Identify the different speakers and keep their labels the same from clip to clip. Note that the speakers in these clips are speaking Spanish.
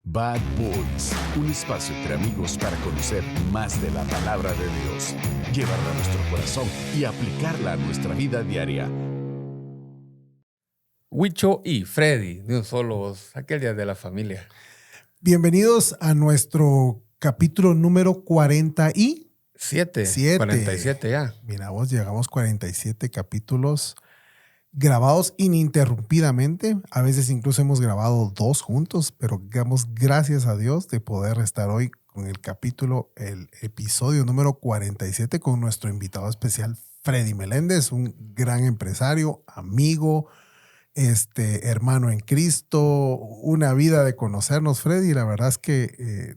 Speaker 1: Bad Boys, un espacio entre amigos para conocer más de la palabra de Dios, llevarla a nuestro corazón y aplicarla a nuestra vida diaria.
Speaker 2: Huicho y Freddy, de un solo voz, aquel día de la familia.
Speaker 3: Bienvenidos a nuestro capítulo número 47.
Speaker 2: 47 ya.
Speaker 3: Mira vos, llegamos 47 capítulos grabados ininterrumpidamente. A veces incluso hemos grabado 2 juntos, pero damos gracias a Dios de poder estar hoy con el episodio número 47 con nuestro invitado especial, Freddy Meléndez, un gran empresario, amigo, hermano en Cristo, una vida de conocernos, Freddy. La verdad es que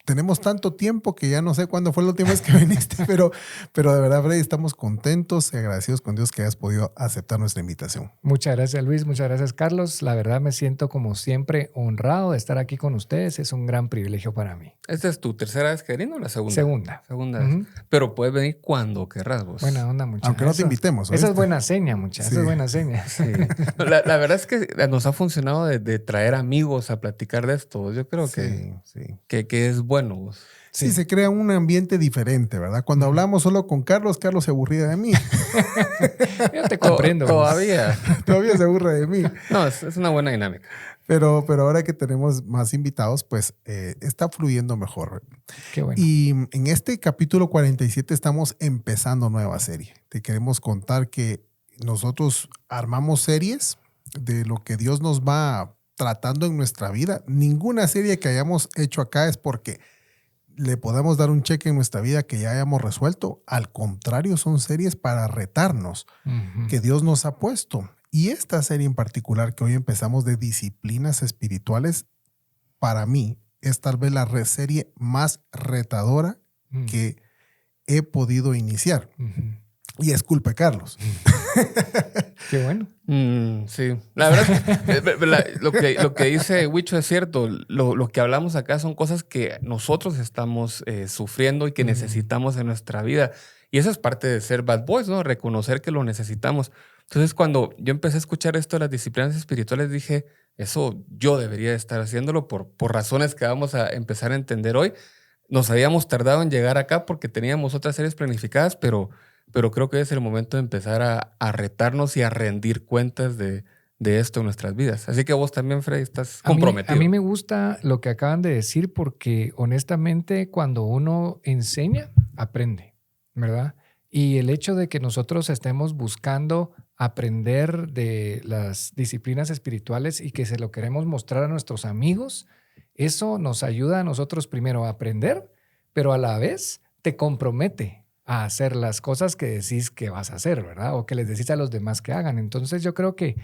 Speaker 3: tenemos tanto tiempo que ya no sé cuándo fue la última vez que viniste, pero de verdad, Freddy, estamos contentos y agradecidos con Dios que hayas podido aceptar nuestra invitación.
Speaker 4: Muchas gracias, Luis. Muchas gracias, Carlos. La verdad me siento como siempre honrado de estar aquí con ustedes. Es un gran privilegio para mí.
Speaker 2: ¿Esta es tu tercera vez que vienes o la segunda?
Speaker 4: Segunda.
Speaker 2: Vez. Pero puedes venir cuando querrás vos.
Speaker 4: Buena onda, muchachos.
Speaker 3: Aunque no te invitemos.
Speaker 4: Esa es buena seña, muchachos.
Speaker 3: Sí.
Speaker 4: Esa es buena seña.
Speaker 2: Sí. La verdad es que nos ha funcionado de traer amigos a platicar de esto. Yo creo que es bueno.
Speaker 3: Sí, se crea un ambiente diferente, ¿verdad? Cuando hablamos solo con Carlos se aburría de mí.
Speaker 4: Yo te comprendo.
Speaker 2: Todavía
Speaker 3: Todavía se aburre de mí.
Speaker 2: No, es una buena dinámica.
Speaker 3: Pero ahora que tenemos más invitados, pues está fluyendo mejor.
Speaker 4: Qué bueno.
Speaker 3: Y en este capítulo 47 estamos empezando nueva serie. Te queremos contar que nosotros armamos series de lo que Dios nos va tratando en nuestra vida. Ninguna serie que hayamos hecho acá es porque le podamos dar un cheque en nuestra vida que ya hayamos resuelto. Al contrario, son series para retarnos que Dios nos ha puesto. Y esta serie en particular que hoy empezamos de disciplinas espirituales, para mí es tal vez la serie más retadora que he podido iniciar. Y es culpa de Carlos.
Speaker 4: Qué bueno.
Speaker 2: Sí. La verdad, lo que dice Huicho es cierto. Lo que hablamos acá son cosas que nosotros estamos sufriendo y que necesitamos en nuestra vida. Y eso es parte de ser Bad Boys, ¿no? Reconocer que lo necesitamos. Entonces, cuando yo empecé a escuchar esto de las disciplinas espirituales, dije, eso yo debería estar haciéndolo por razones que vamos a empezar a entender hoy. Nos habíamos tardado en llegar acá porque teníamos otras series planificadas, pero creo que es el momento de empezar a retarnos y a rendir cuentas de esto en nuestras vidas. Así que vos también, Freddy, estás comprometido.
Speaker 4: A mí me gusta lo que acaban de decir porque honestamente cuando uno enseña, aprende, ¿verdad? Y el hecho de que nosotros estemos buscando aprender de las disciplinas espirituales y que se lo queremos mostrar a nuestros amigos, eso nos ayuda a nosotros primero a aprender, pero a la vez te compromete a hacer las cosas que decís que vas a hacer, ¿verdad? O que les decís a los demás que hagan. Entonces yo creo que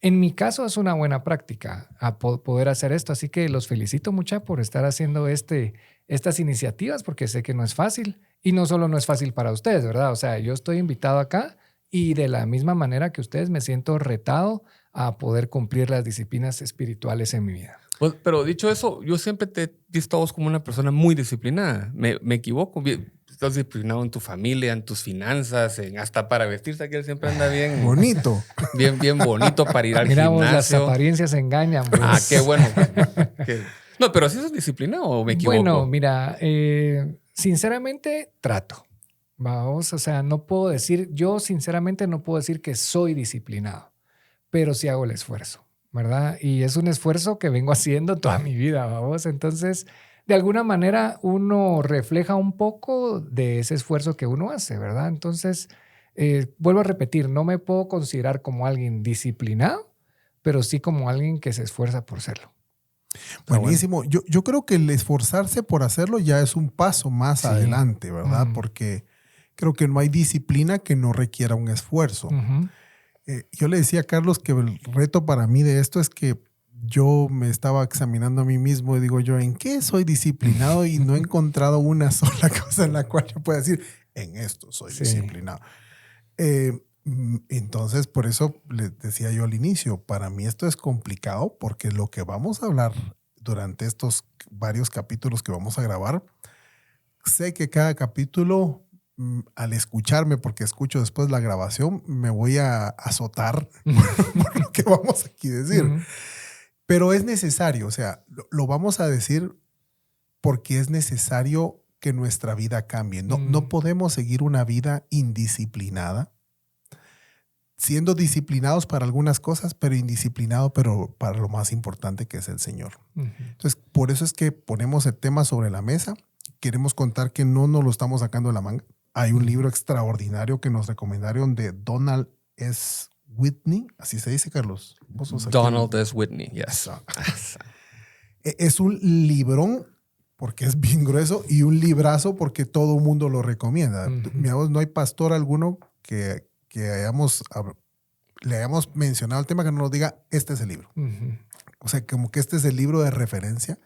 Speaker 4: en mi caso es una buena práctica a poder hacer esto. Así que los felicito mucho por estar haciendo estas iniciativas porque sé que no es fácil y no solo no es fácil para ustedes, ¿verdad? O sea, yo estoy invitado acá y de la misma manera que ustedes me siento retado a poder cumplir las disciplinas espirituales en mi vida.
Speaker 2: Pues, pero dicho eso, yo siempre te he visto a vos como una persona muy disciplinada. ¿Me equivoco? Estás disciplinado en tu familia, en tus finanzas, hasta para vestirse, que él siempre anda bien
Speaker 3: bonito.
Speaker 2: Bien bonito para ir al
Speaker 4: Mira,
Speaker 2: gimnasio.
Speaker 4: Vos, las apariencias engañan. Pues.
Speaker 2: Ah, qué bueno. No, pero ¿sí sos disciplinado o me equivoco?
Speaker 4: Bueno, mira, sinceramente trato. Vamos, o sea, yo sinceramente no puedo decir que soy disciplinado, pero sí hago el esfuerzo, ¿verdad? Y es un esfuerzo que vengo haciendo toda mi vida, vamos. Entonces, de alguna manera uno refleja un poco de ese esfuerzo que uno hace, ¿verdad? Entonces, vuelvo a repetir, no me puedo considerar como alguien disciplinado, pero sí como alguien que se esfuerza por serlo.
Speaker 3: Buenísimo. Bueno. Yo creo que el esforzarse por hacerlo ya es un paso más adelante, ¿verdad? Porque creo que no hay disciplina que no requiera un esfuerzo. Yo le decía a Carlos que el reto para mí de esto es que yo me estaba examinando a mí mismo y digo yo, ¿en qué soy disciplinado? Y no he encontrado una sola cosa en la cual yo pueda decir, en esto soy disciplinado. Entonces, por eso les decía yo al inicio, para mí esto es complicado porque lo que vamos a hablar durante estos varios capítulos que vamos a grabar, sé que cada capítulo, al escucharme, porque escucho después la grabación, me voy a azotar por lo que vamos aquí a decir. Pero es necesario, o sea, lo vamos a decir porque es necesario que nuestra vida cambie. No podemos seguir una vida indisciplinada, siendo disciplinados para algunas cosas, pero indisciplinados para lo más importante que es el Señor. Entonces, por eso es que ponemos el tema sobre la mesa. Queremos contar que no nos lo estamos sacando de la manga. Hay un libro extraordinario que nos recomendaron de Donald S. Whitney, así se dice, Carlos.
Speaker 2: Donald S. Whitney, yes.
Speaker 3: Es un librón porque es bien grueso y un librazo porque todo el mundo lo recomienda. No hay pastor alguno que le hayamos mencionado el tema que no nos diga, este es el libro. O sea, como que este es el libro de referencia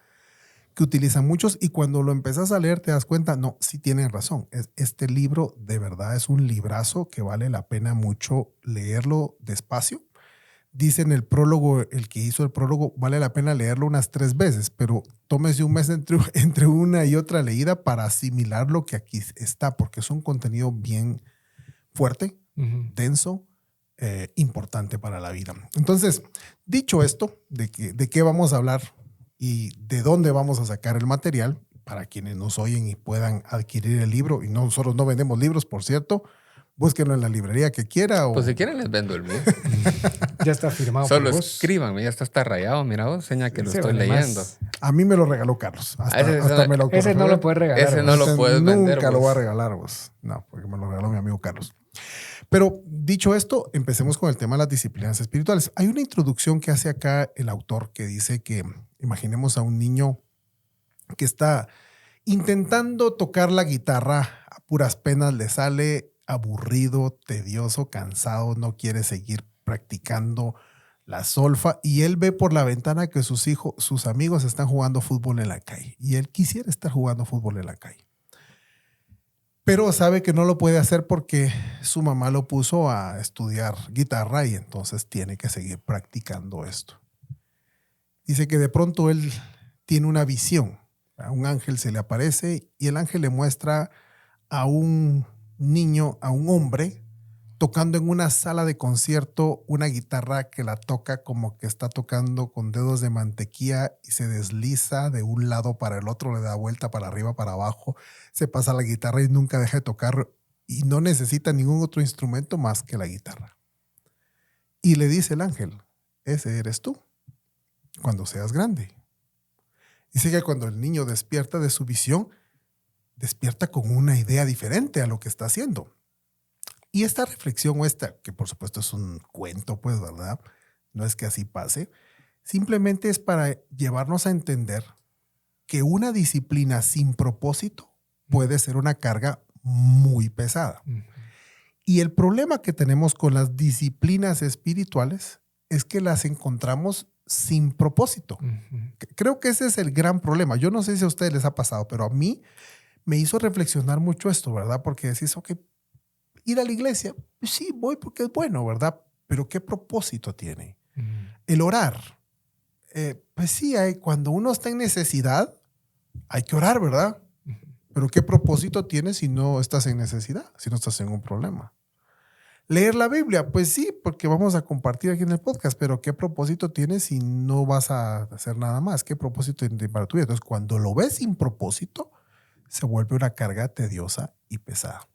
Speaker 3: que utilizan muchos, y cuando lo empezás a leer te das cuenta, no, sí tienen razón. Este libro de verdad es un librazo que vale la pena mucho leerlo despacio. Dice en el prólogo, el que hizo el prólogo, vale la pena leerlo unas 3 veces, pero tómese un mes entre una y otra leída para asimilar lo que aquí está, porque es un contenido bien fuerte, denso, importante para la vida. Entonces, dicho esto, de qué vamos a hablar y de dónde vamos a sacar el material, para quienes nos oyen y puedan adquirir el libro, y nosotros no vendemos libros, por cierto, búsquenlo en la librería que quiera.
Speaker 2: Pues si quieren les vendo el mío.
Speaker 4: Ya está firmado.
Speaker 2: Solo escríbanme, ya está rayado, mira vos, seña que lo estoy leyendo.
Speaker 3: A mí me lo regaló Carlos. Ese
Speaker 4: no lo puedes regalar.
Speaker 2: Ese no lo puedes vender.
Speaker 3: Nunca lo voy a regalar vos. No, porque me lo regaló mi amigo Carlos. Pero dicho esto, empecemos con el tema de las disciplinas espirituales. Hay una introducción que hace acá el autor que dice que imaginemos a un niño que está intentando tocar la guitarra, a puras penas le sale, aburrido, tedioso, cansado, no quiere seguir practicando la solfa, y él ve por la ventana que sus amigos están jugando fútbol en la calle y él quisiera estar jugando fútbol en la calle. Pero sabe que no lo puede hacer porque su mamá lo puso a estudiar guitarra y entonces tiene que seguir practicando esto. Dice que de pronto él tiene una visión. A un ángel se le aparece y el ángel le muestra a un niño, a un hombre, tocando en una sala de concierto una guitarra que la toca como que está tocando con dedos de mantequilla y se desliza de un lado para el otro, le da vuelta para arriba, para abajo, se pasa la guitarra y nunca deja de tocar y no necesita ningún otro instrumento más que la guitarra. Y le dice el ángel, ese eres tú cuando seas grande. Dice que cuando el niño despierta de su visión, despierta con una idea diferente a lo que está haciendo. Y esta reflexión, que por supuesto es un cuento, pues, ¿verdad? No es que así pase. Simplemente es para llevarnos a entender que una disciplina sin propósito puede ser una carga muy pesada. Y el problema que tenemos con las disciplinas espirituales es que las encontramos sin propósito. Creo que ese es el gran problema. Yo no sé si a ustedes les ha pasado, pero a mí me hizo reflexionar mucho esto, ¿verdad? Porque decís, ok, ir a la iglesia, pues sí, voy porque es bueno, ¿verdad? Pero ¿qué propósito tiene? El orar. Pues sí, cuando uno está en necesidad, hay que orar, ¿verdad? Pero ¿qué propósito tiene si no estás en necesidad, si no estás en un problema? Leer la Biblia, pues sí, porque vamos a compartir aquí en el podcast, pero ¿qué propósito tienes si no vas a hacer nada más? ¿Qué propósito tiene para tu vida? Entonces, cuando lo ves sin propósito, se vuelve una carga tediosa y pesada.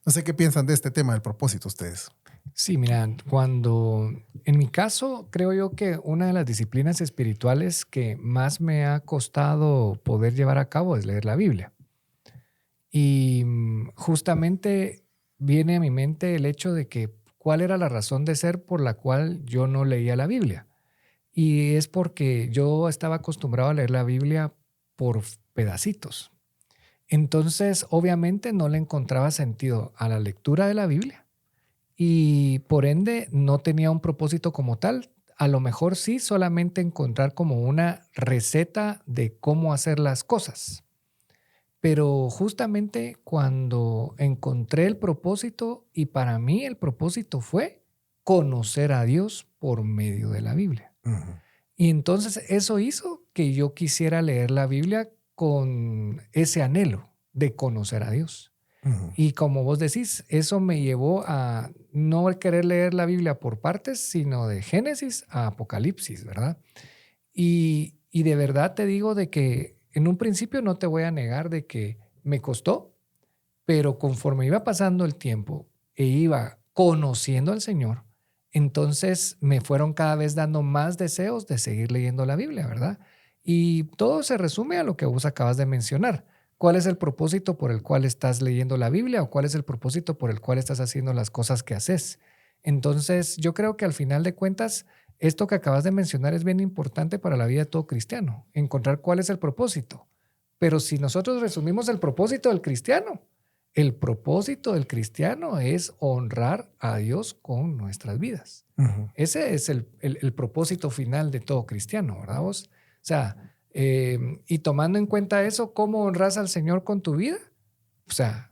Speaker 3: No sé qué piensan de este tema del propósito ustedes.
Speaker 4: Sí, mira, en mi caso, creo yo que una de las disciplinas espirituales que más me ha costado poder llevar a cabo es leer la Biblia. Y justamente viene a mi mente el hecho de que cuál era la razón de ser por la cual yo no leía la Biblia. Y es porque yo estaba acostumbrado a leer la Biblia por pedacitos. Entonces, obviamente, no le encontraba sentido a la lectura de la Biblia y, por ende, no tenía un propósito como tal. A lo mejor sí, solamente encontrar como una receta de cómo hacer las cosas. Pero justamente cuando encontré el propósito, y para mí el propósito fue conocer a Dios por medio de la Biblia. Y entonces eso hizo que yo quisiera leer la Biblia con ese anhelo de conocer a Dios. Y como vos decís, eso me llevó a no querer leer la Biblia por partes, sino de Génesis a Apocalipsis, ¿verdad? Y de verdad te digo de que en un principio no te voy a negar de que me costó, pero conforme iba pasando el tiempo e iba conociendo al Señor, entonces me fueron cada vez dando más deseos de seguir leyendo la Biblia, ¿verdad? Y todo se resume a lo que vos acabas de mencionar. ¿Cuál es el propósito por el cual estás leyendo la Biblia o cuál es el propósito por el cual estás haciendo las cosas que haces? Entonces, yo creo que al final de cuentas, esto que acabas de mencionar es bien importante para la vida de todo cristiano, encontrar cuál es el propósito. Pero si nosotros resumimos el propósito del cristiano es honrar a Dios con nuestras vidas.
Speaker 3: Ujú.
Speaker 4: Ese es el propósito final de todo cristiano, ¿verdad vos? O sea, y tomando en cuenta eso, ¿cómo honras al Señor con tu vida? O sea,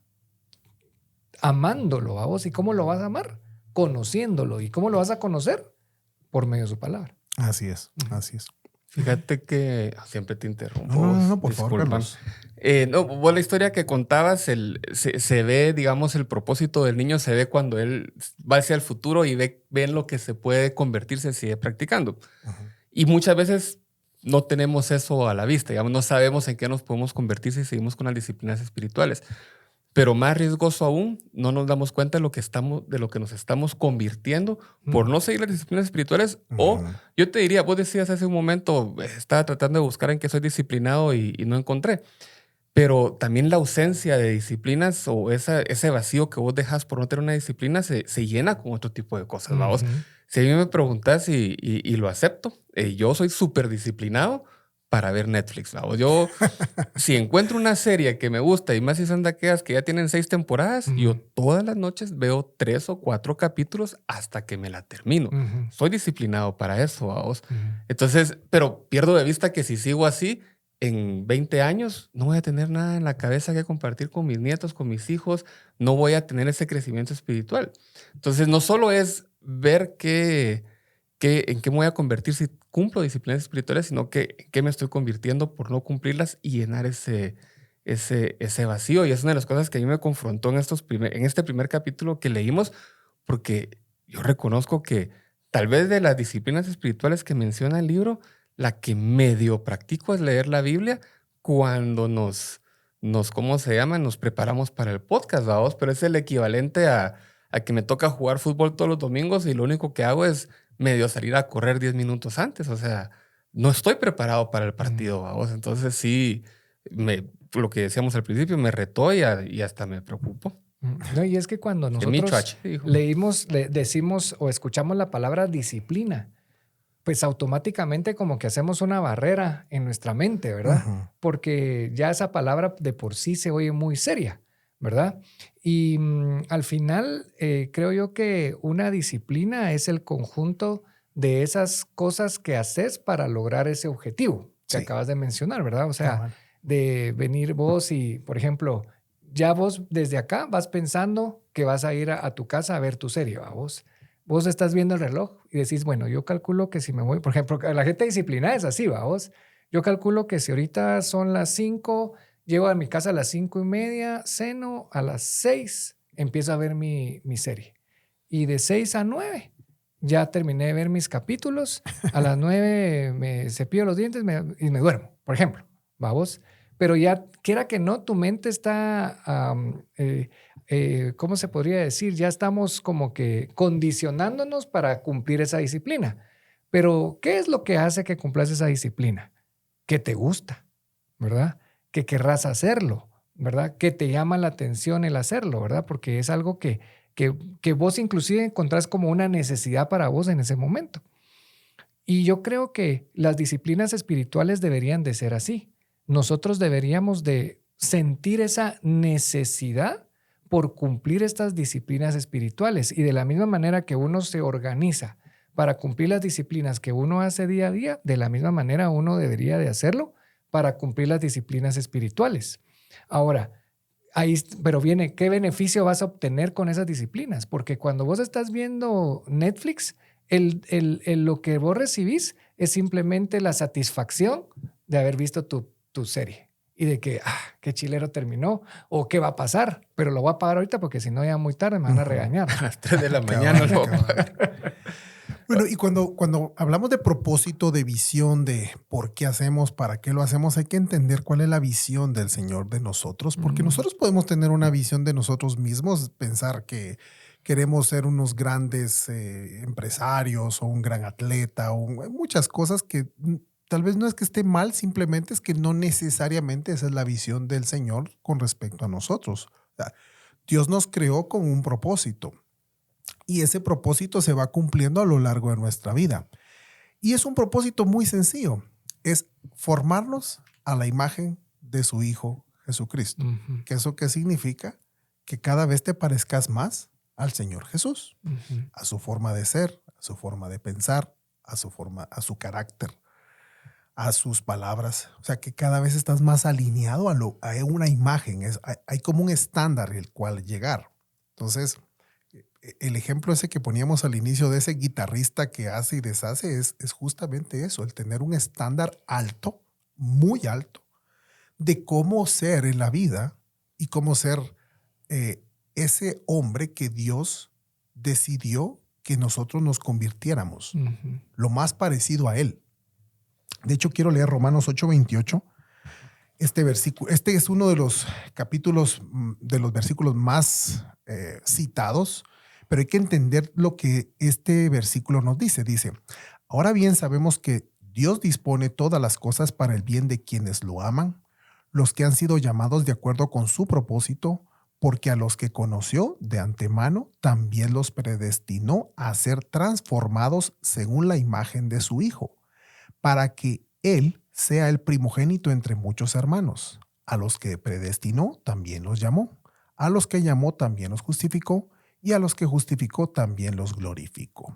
Speaker 4: amándolo a vos. ¿Y cómo lo vas a amar? Conociéndolo. ¿Y cómo lo vas a conocer? Por medio de su palabra.
Speaker 3: Así es, así es.
Speaker 2: Fíjate que siempre te interrumpo.
Speaker 3: No, por favor,
Speaker 2: disculpa.
Speaker 3: Carlos.
Speaker 2: No, vos la historia que contabas, se ve, digamos, el propósito del niño se ve cuando él va hacia el futuro y ve en lo que se puede convertirse si sigue practicando.
Speaker 3: Ajá.
Speaker 2: Y muchas veces no tenemos eso a la vista, digamos, no sabemos en qué nos podemos convertir si seguimos con las disciplinas espirituales. Pero más riesgoso aún, no nos damos cuenta de lo que nos estamos convirtiendo por no seguir las disciplinas espirituales. O yo te diría, vos decías hace un momento, estaba tratando de buscar en qué soy disciplinado y no encontré. Pero también la ausencia de disciplinas o ese vacío que vos dejas por no tener una disciplina se llena con otro tipo de cosas. Vamos. Si a mí me preguntas y lo acepto, yo soy súper disciplinado para ver Netflix. ¿Vamos? Yo, si encuentro una serie que me gusta y más si son de aquellas que ya tienen 6 temporadas, yo todas las noches veo 3 o 4 capítulos hasta que me la termino. Soy disciplinado para eso. ¿Vamos? Entonces, pero pierdo de vista que si sigo así, en 20 años no voy a tener nada en la cabeza que compartir con mis nietos, con mis hijos, no voy a tener ese crecimiento espiritual. Entonces, no solo es ver en qué me voy a convertir si cumplo disciplinas espirituales, sino que en qué me estoy convirtiendo por no cumplirlas y llenar ese vacío. Y es una de las cosas que a mí me confrontó en este primer capítulo que leímos, porque yo reconozco que tal vez de las disciplinas espirituales que menciona el libro, la que medio practico es leer la Biblia cuando ¿cómo se llama? Nos preparamos para el podcast, ¿vamos? Pero es el equivalente a que me toca jugar fútbol todos los domingos y lo único que hago es medio salir a correr 10 minutos antes. O sea, no estoy preparado para el partido, ¿vamos? Entonces sí, lo que decíamos al principio, me retó y hasta me preocupo.
Speaker 4: No, y es que cuando nosotros decimos o escuchamos la palabra disciplina, pues automáticamente como que hacemos una barrera en nuestra mente, ¿verdad? Porque ya esa palabra de por sí se oye muy seria, ¿verdad? Y al final creo yo que una disciplina es el conjunto de esas cosas que haces para lograr ese objetivo que acabas de mencionar, ¿verdad? O sea, de venir vos y, por ejemplo, ya vos desde acá vas pensando que vas a ir a tu casa a ver tu serie, ¿va? Vos estás viendo el reloj y decís, bueno, yo calculo que si me voy, por ejemplo, la gente disciplinada es así, ¿va? Yo calculo que si ahorita son las 5, llego a mi casa a las 5:30, ceno, a las 6 empiezo a ver mi serie. Y de 6 a 9 ya terminé de ver mis capítulos, a las 9 me cepillo los dientes y me duermo, por ejemplo, ¿va vos? Pero ya, quiera que no, tu mente está... ¿cómo se podría decir? Ya estamos como que condicionándonos para cumplir esa disciplina. Pero, ¿qué es lo que hace que cumplas esa disciplina? Que te gusta, ¿verdad? Que querrás hacerlo, ¿verdad? Que te llama la atención el hacerlo, ¿verdad? Porque es algo que vos inclusive encontrás como una necesidad para vos en ese momento. Y yo creo que las disciplinas espirituales deberían de ser así. Nosotros deberíamos de sentir esa necesidad por cumplir estas disciplinas espirituales. Y de la misma manera que uno se organiza para cumplir las disciplinas que uno hace día a día, de la misma manera uno debería de hacerlo para cumplir las disciplinas espirituales. Ahora, pero viene, ¿qué beneficio vas a obtener con esas disciplinas? Porque cuando vos estás viendo Netflix, lo que vos recibís es simplemente la satisfacción de haber visto tu serie. y de que, qué chilero terminó o qué va a pasar, pero lo voy a pagar ahorita porque si no ya muy tarde me van a regañar.
Speaker 2: A las 3 de la mañana lo voy a pagar.
Speaker 3: Bueno, y cuando hablamos de propósito, de visión, de por qué hacemos, para qué lo hacemos, hay que entender cuál es la visión del Señor de nosotros, porque nosotros podemos tener una visión de nosotros mismos, pensar que queremos ser unos grandes empresarios o un gran atleta o muchas cosas que tal vez no es que esté mal, simplemente es que no necesariamente esa es la visión del Señor con respecto a nosotros. O sea, Dios nos creó con un propósito. Y ese propósito se va cumpliendo a lo largo de nuestra vida. Y es un propósito muy sencillo. Es formarnos a la imagen de su Hijo Jesucristo.
Speaker 4: Ujú.
Speaker 3: ¿Qué eso qué significa? Que cada vez te parezcas más al Señor Jesús.
Speaker 4: Ujú.
Speaker 3: A su forma de ser, a su forma de pensar, a su carácter, a sus palabras. O sea, que cada vez estás más alineado a una imagen. Hay como un estándar el cual llegar. Entonces, el ejemplo ese que poníamos al inicio de ese guitarrista que hace y deshace es justamente eso, el tener un estándar alto, muy alto, de cómo ser en la vida y cómo ser ese hombre que Dios decidió que nosotros nos convirtiéramos,
Speaker 4: Ujú.
Speaker 3: lo más parecido a Él. De hecho, quiero leer Romanos 8:28. Este versículo, este es uno de los capítulos, de los versículos más citados, pero hay que entender lo que este versículo nos dice. Dice, ahora bien sabemos que Dios dispone todas las cosas para el bien de quienes lo aman, los que han sido llamados de acuerdo con su propósito, porque a los que conoció de antemano también los predestinó a ser transformados según la imagen de su Hijo, para que Él sea el primogénito entre muchos hermanos. A los que predestinó también los llamó, a los que llamó también los justificó, y a los que justificó también los glorificó.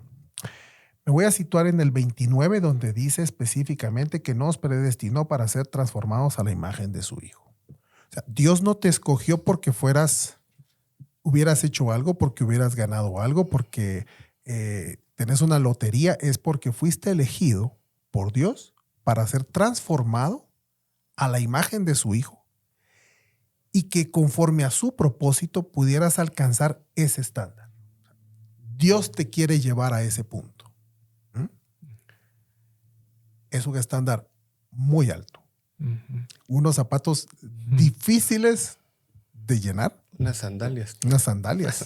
Speaker 3: Me voy a situar en el 29, donde dice específicamente que nos predestinó para ser transformados a la imagen de su Hijo. O sea, Dios no te escogió porque hubieras hecho algo, porque hubieras ganado algo, porque tenés una lotería. Es porque fuiste elegido por Dios para ser transformado a la imagen de su Hijo, y que conforme a su propósito pudieras alcanzar ese estándar. Dios te quiere llevar a ese punto. Es un estándar muy alto.
Speaker 4: Ujú.
Speaker 3: Unos zapatos difíciles de llenar,
Speaker 2: Unas sandalias.
Speaker 3: unas sandalias.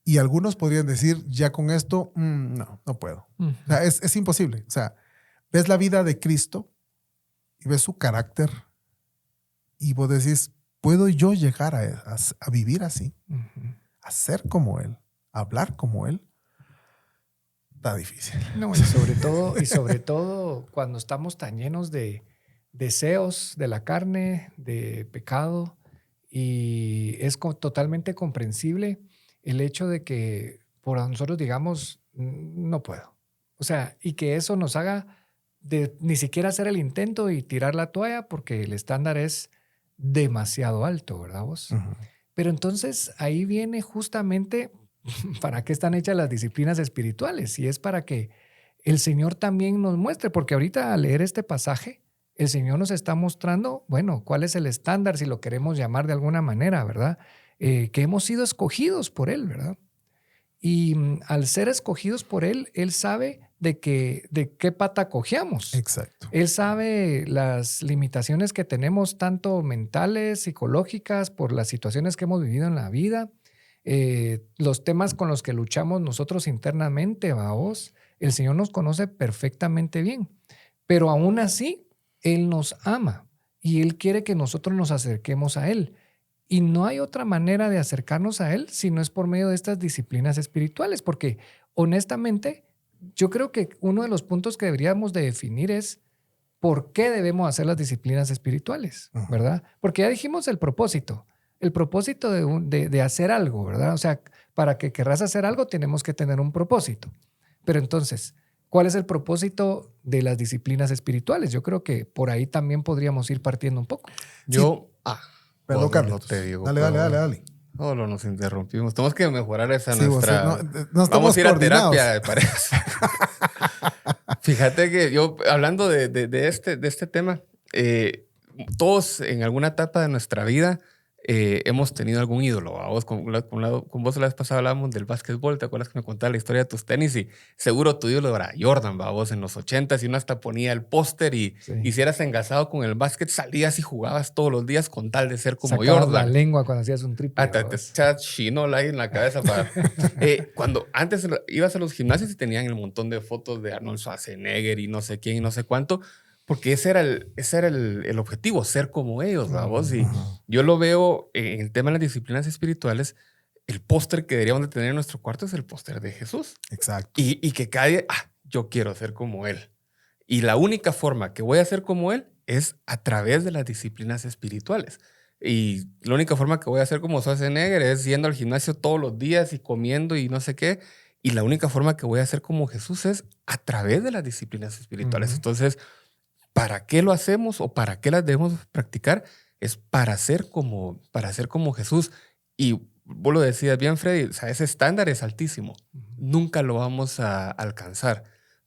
Speaker 3: Y algunos podrían decir, ya con esto, no puedo.
Speaker 4: Ujú.
Speaker 3: O sea, es imposible. O sea, ves la vida de Cristo y ves su carácter y vos decís, ¿puedo yo llegar a vivir así?
Speaker 4: Ujú.
Speaker 3: A ser como Él, a hablar como Él. Está difícil.
Speaker 4: No, y sobre todo cuando estamos tan llenos de deseos de la carne, de pecado, y es totalmente comprensible el hecho de que por nosotros digamos, no puedo. O sea, y que eso nos haga de ni siquiera hacer el intento y tirar la toalla porque el estándar es demasiado alto, ¿verdad vos?
Speaker 3: Uh-huh.
Speaker 4: Pero entonces ahí viene justamente para qué están hechas las disciplinas espirituales, y es para que el Señor también nos muestre, porque ahorita al leer este pasaje, el Señor nos está mostrando, bueno, cuál es el estándar, si lo queremos llamar de alguna manera, ¿verdad? Que hemos sido escogidos por Él, ¿verdad? Y al ser escogidos por Él, Él sabe de qué pata cojeamos.
Speaker 3: Exacto.
Speaker 4: Él sabe las limitaciones que tenemos, tanto mentales, psicológicas, por las situaciones que hemos vivido en la vida, los temas con los que luchamos nosotros internamente, vamos. El Señor nos conoce perfectamente bien, pero aún así, Él nos ama y Él quiere que nosotros nos acerquemos a Él. Y no hay otra manera de acercarnos a Él si no es por medio de estas disciplinas espirituales, porque honestamente, yo creo que uno de los puntos que deberíamos de definir es por qué debemos hacer las disciplinas espirituales, ¿verdad? Porque ya dijimos el propósito de hacer algo, ¿verdad? O sea, para que querrás hacer algo tenemos que tener un propósito. Pero entonces, ¿cuál es el propósito de las disciplinas espirituales? Yo creo que por ahí también podríamos ir partiendo un poco.
Speaker 3: Perdón,
Speaker 2: no
Speaker 3: Carlos.
Speaker 2: te digo.
Speaker 3: Dale.
Speaker 2: Solo nos interrumpimos. Tenemos que mejorar esa
Speaker 3: Sí,
Speaker 2: nuestra...
Speaker 3: no
Speaker 2: Vamos a ir a
Speaker 3: coordinados.
Speaker 2: terapia, me parece. Fíjate que yo, hablando de este tema, todos en alguna etapa de nuestra vida hemos tenido algún ídolo. ¿Va? Con vos la vez pasada hablábamos del básquetbol. ¿Te acuerdas que me contabas la historia de tus tenis? Y seguro tu ídolo era Jordan, ¿va? Vos en los 80s y uno hasta ponía el póster y si eras engasado con el básquet, salías y jugabas todos los días con tal de ser como
Speaker 4: Sacabas
Speaker 2: Jordan.
Speaker 4: la lengua cuando hacías un triple.
Speaker 2: Te echas chinola ahí en la cabeza. Cuando antes ibas a los gimnasios y tenían el montón de fotos de Arnold Schwarzenegger y no sé quién y no sé cuánto, porque ese era el objetivo, ser como ellos, ¿vamos? Y yo lo veo en el tema de las disciplinas espirituales. El póster que deberíamos de tener en nuestro cuarto es el póster de Jesús.
Speaker 3: Exacto.
Speaker 2: Y que cada día, yo quiero ser como Él. Y la única forma que voy a ser como Él es a través de las disciplinas espirituales. Y la única forma que voy a ser como Schwarzenegger es yendo al gimnasio todos los días y comiendo y no sé qué. Y la única forma que voy a ser como Jesús es a través de las disciplinas espirituales. Entonces, ¿para qué lo hacemos o para qué las debemos practicar? Es para ser como Jesús. Y vos lo decías bien, Freddy, o sea, ese estándar es altísimo. Nunca lo vamos a alcanzar.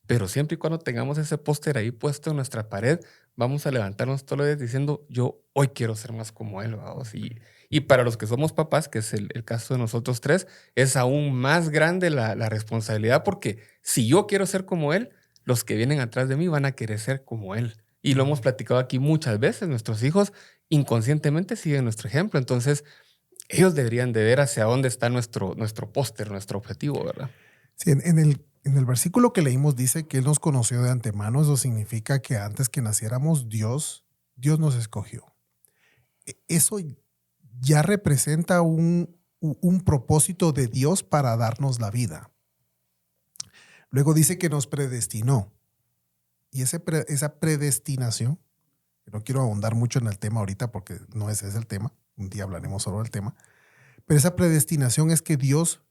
Speaker 2: Pero siempre y cuando tengamos ese póster ahí puesto en nuestra pared, vamos a levantarnos todos los días diciendo, yo hoy quiero ser más como Él. Vamos. Y para los que somos papás, que es el caso de nosotros tres, es aún más grande la responsabilidad, porque si yo quiero ser como Él, los que vienen atrás de mí van a querer ser como Él. Y lo hemos platicado aquí muchas veces. Nuestros hijos inconscientemente siguen nuestro ejemplo. Entonces, ellos deberían de ver hacia dónde está nuestro póster, nuestro objetivo, ¿verdad?
Speaker 3: Sí, en el versículo que leímos dice que Él nos conoció de antemano. Eso significa que antes que naciéramos, Dios nos escogió. Eso ya representa un propósito de Dios para darnos la vida. Luego dice que nos predestinó. Y esa predestinación, no quiero ahondar mucho en el tema ahorita porque no ese es el tema, un día hablaremos solo del tema, pero esa predestinación es que Dios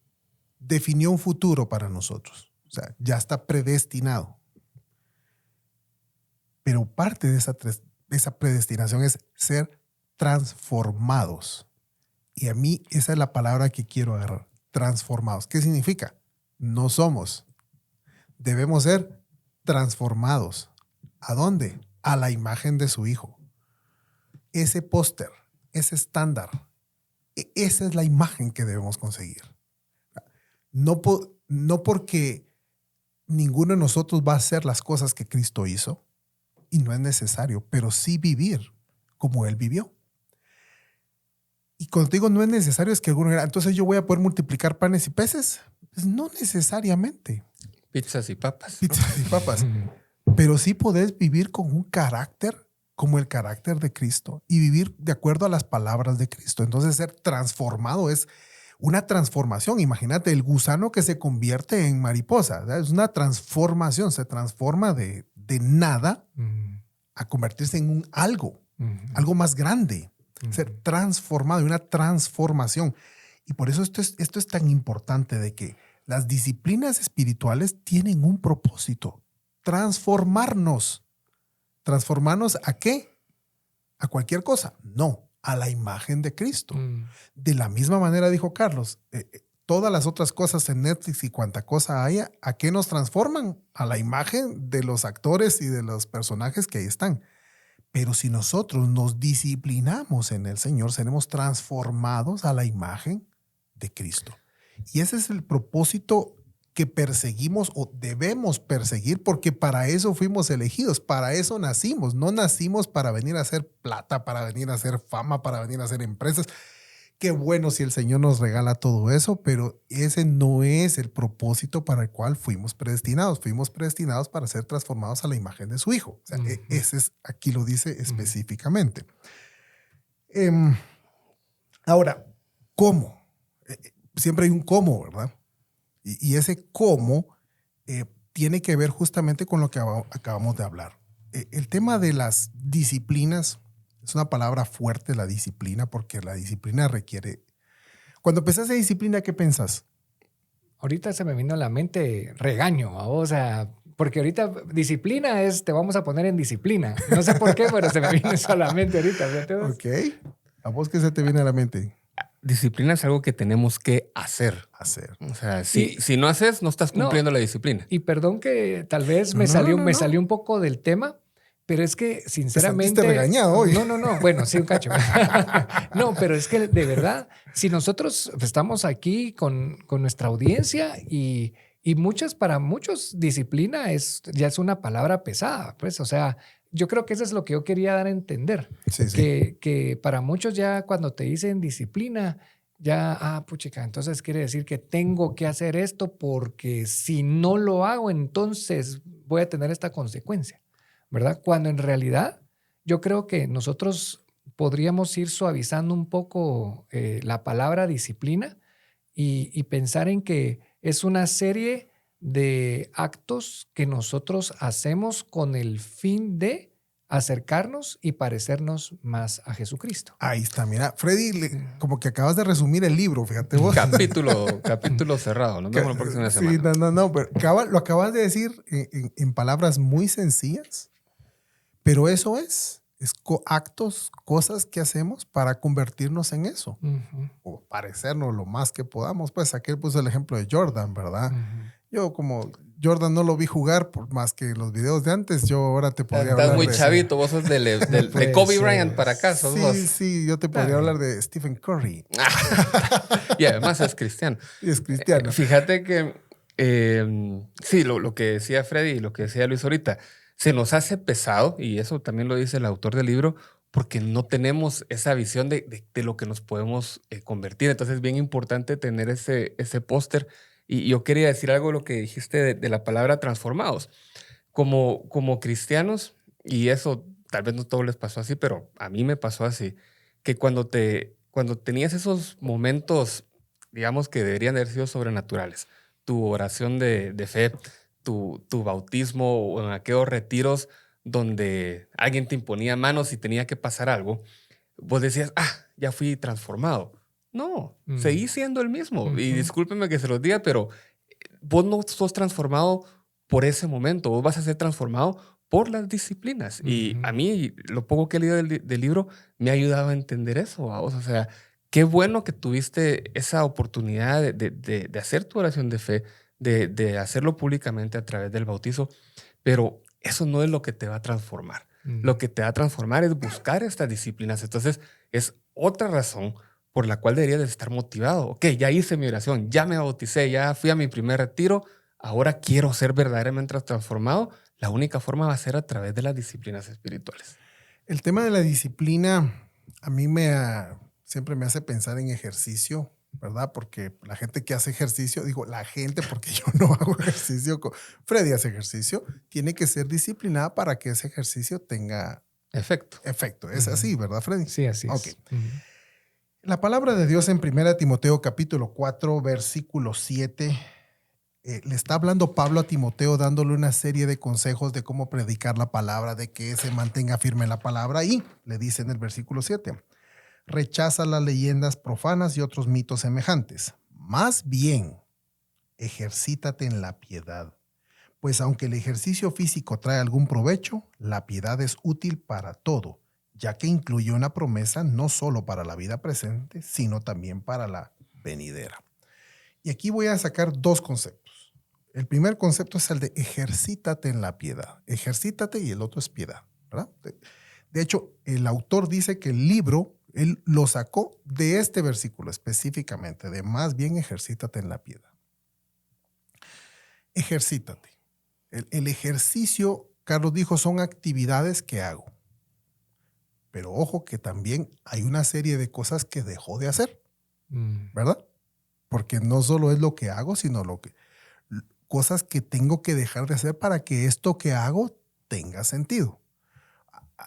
Speaker 3: definió un futuro para nosotros. O sea, ya está predestinado. Pero parte de esa predestinación es ser transformados. Y a mí esa es la palabra que quiero agarrar, transformados. ¿Qué significa? No somos. Debemos ser transformados. ¿A dónde? A la imagen de su Hijo. Ese póster, ese estándar, esa es la imagen que debemos conseguir. No porque ninguno de nosotros va a hacer las cosas que Cristo hizo, y no es necesario, pero sí vivir como Él vivió. Y cuando digo no es necesario, es que alguno dirá, entonces yo voy a poder multiplicar panes y peces. Pues no necesariamente.
Speaker 2: Pizzas y papas.
Speaker 3: Pizzas y papas. Pero sí podés vivir con un carácter como el carácter de Cristo y vivir de acuerdo a las palabras de Cristo. Entonces ser transformado es una transformación. Imagínate el gusano que se convierte en mariposa. Es una transformación. Se transforma de nada a convertirse en un algo más grande. Ser transformado, una transformación. Y por eso esto es tan importante, de que las disciplinas espirituales tienen un propósito: transformarnos. ¿Transformarnos a qué? ¿A cualquier cosa? No, a la imagen de Cristo. De la misma manera, dijo Carlos, todas las otras cosas en Netflix y cuanta cosa haya, ¿a qué nos transforman? A la imagen de los actores y de los personajes que ahí están. Pero si nosotros nos disciplinamos en el Señor, seremos transformados a la imagen de Cristo. Y ese es el propósito que perseguimos o debemos perseguir, porque para eso fuimos elegidos, para eso nacimos. No nacimos para venir a hacer plata, para venir a hacer fama, para venir a hacer empresas. Qué bueno si el Señor nos regala todo eso, pero ese no es el propósito para el cual fuimos predestinados. Fuimos predestinados para ser transformados a la imagen de su Hijo. O sea, ese es, aquí lo dice específicamente. Ahora, ¿cómo? Siempre hay un cómo, ¿verdad? Y ese cómo tiene que ver justamente con lo que acabamos de hablar. El tema de las disciplinas es una palabra fuerte, la disciplina, porque la disciplina requiere... Cuando pensás en disciplina, ¿qué pensás?
Speaker 4: Ahorita se me vino a la mente regaño, o sea, porque ahorita disciplina es te vamos a poner en disciplina. No sé por qué, pero se me vino eso a la mente ahorita.
Speaker 3: Ok. ¿A vos qué se te viene a la mente?
Speaker 2: Disciplina es algo que tenemos que hacer. O sea, si no haces, no estás cumpliendo la disciplina.
Speaker 4: Y perdón que tal vez me salió un poco del tema, Pero es que, sinceramente...
Speaker 3: Te sentiste regañado hoy.
Speaker 4: No. Bueno, sí, un cacho. No, pero es que, de verdad, si nosotros estamos aquí con nuestra audiencia y para muchos, disciplina ya es una palabra pesada, pues, o sea, yo creo que eso es lo que yo quería dar a entender.
Speaker 3: Sí.
Speaker 4: Que para muchos ya cuando te dicen disciplina, ya, puchica, entonces quiere decir que tengo que hacer esto porque si no lo hago, entonces voy a tener esta consecuencia, ¿verdad? Cuando en realidad yo creo que nosotros podríamos ir suavizando un poco la palabra disciplina y pensar en que es una serie de actos que nosotros hacemos con el fin de acercarnos y parecernos más a Jesucristo.
Speaker 3: Ahí está, mira, Freddy, como que acabas de resumir el libro, fíjate vos.
Speaker 2: Capítulo cerrado. Nos vemos la próxima semana.
Speaker 3: Sí, no, pero lo acabas de decir en palabras muy sencillas, pero eso es actos, cosas que hacemos para convertirnos en eso, o parecernos lo más que podamos. Pues aquí puso el ejemplo de Jordan, ¿verdad? Yo como Jordan no lo vi jugar por más que los videos de antes, yo ahora te podría hablar
Speaker 2: de... Estás muy chavito, vos sos de Kobe Bryant para acá.
Speaker 3: Sí, yo te podría hablar de Stephen Curry.
Speaker 2: Y además es cristiano.
Speaker 3: Y es cristiano.
Speaker 2: Fíjate que, sí, lo que decía Freddy y lo que decía Luis ahorita, se nos hace pesado, y eso también lo dice el autor del libro, porque no tenemos esa visión de lo que nos podemos convertir. Entonces es bien importante tener ese póster. Y yo quería decir algo de lo que dijiste de la palabra transformados. Como cristianos, y eso tal vez no a todos les pasó así, pero a mí me pasó así, que cuando tenías esos momentos, digamos que deberían haber sido sobrenaturales, tu oración de fe, tu bautismo o en aquellos retiros donde alguien te imponía manos y tenía que pasar algo, vos decías, ya fui transformado. No, seguí siendo el mismo. Y discúlpeme que se los diga, pero vos no sos transformado por ese momento. Vos vas a ser transformado por las disciplinas. Y a mí, lo poco que he leído del libro, me ha ayudado a entender eso. ¿Vos? O sea, qué bueno que tuviste esa oportunidad de hacer tu oración de fe, de hacerlo públicamente a través del bautizo. Pero eso no es lo que te va a transformar. Lo que te va a transformar es buscar estas disciplinas. Entonces, es otra razón por la cual deberías de estar motivado. Ok, ya hice mi oración, ya me bauticé, ya fui a mi primer retiro, ahora quiero ser verdaderamente transformado. La única forma va a ser a través de las disciplinas espirituales.
Speaker 3: El tema de la disciplina a mí siempre me hace pensar en ejercicio, ¿verdad? Porque la gente que hace ejercicio, digo la gente porque yo no hago ejercicio, Freddy hace ejercicio, tiene que ser disciplinada para que ese ejercicio tenga efecto. Es así, ¿verdad, Freddy?
Speaker 4: Sí, así es.
Speaker 3: Okay. La palabra de Dios en 1 Timoteo capítulo 4, versículo 7, le está hablando Pablo a Timoteo dándole una serie de consejos de cómo predicar la palabra, de que se mantenga firme en la palabra, y le dice en el versículo 7, rechaza las leyendas profanas y otros mitos semejantes. Más bien, ejercítate en la piedad, pues aunque el ejercicio físico trae algún provecho, la piedad es útil para todo, ya que incluye una promesa no solo para la vida presente, sino también para la venidera. Y aquí voy a sacar dos conceptos. El primer concepto es el de ejercítate en la piedad. Ejercítate y el otro es piedad, ¿verdad? De hecho, el autor dice que el libro, él lo sacó de este versículo específicamente, de más bien ejercítate en la piedad. Ejercítate. El ejercicio, Carlos dijo, son actividades que hago. Pero ojo que también hay una serie de cosas que dejo de hacer, ¿verdad? Porque no solo es lo que hago, sino cosas que tengo que dejar de hacer para que esto que hago tenga sentido.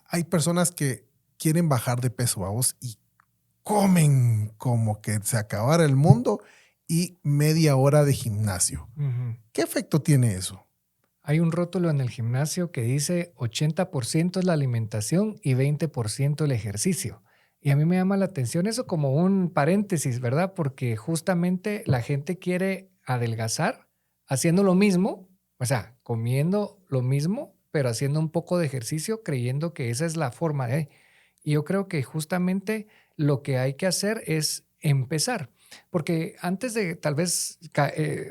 Speaker 3: Hay personas que quieren bajar de peso, vamos, y comen como que se acabara el mundo y media hora de gimnasio. ¿Qué efecto tiene eso?
Speaker 4: Hay un rótulo en el gimnasio que dice 80% es la alimentación y 20% el ejercicio. Y a mí me llama la atención eso como un paréntesis, ¿verdad? Porque justamente la gente quiere adelgazar haciendo lo mismo, o sea, comiendo lo mismo, pero haciendo un poco de ejercicio, creyendo que esa es la forma de... Y yo creo que justamente lo que hay que hacer es empezar. Porque antes de tal vez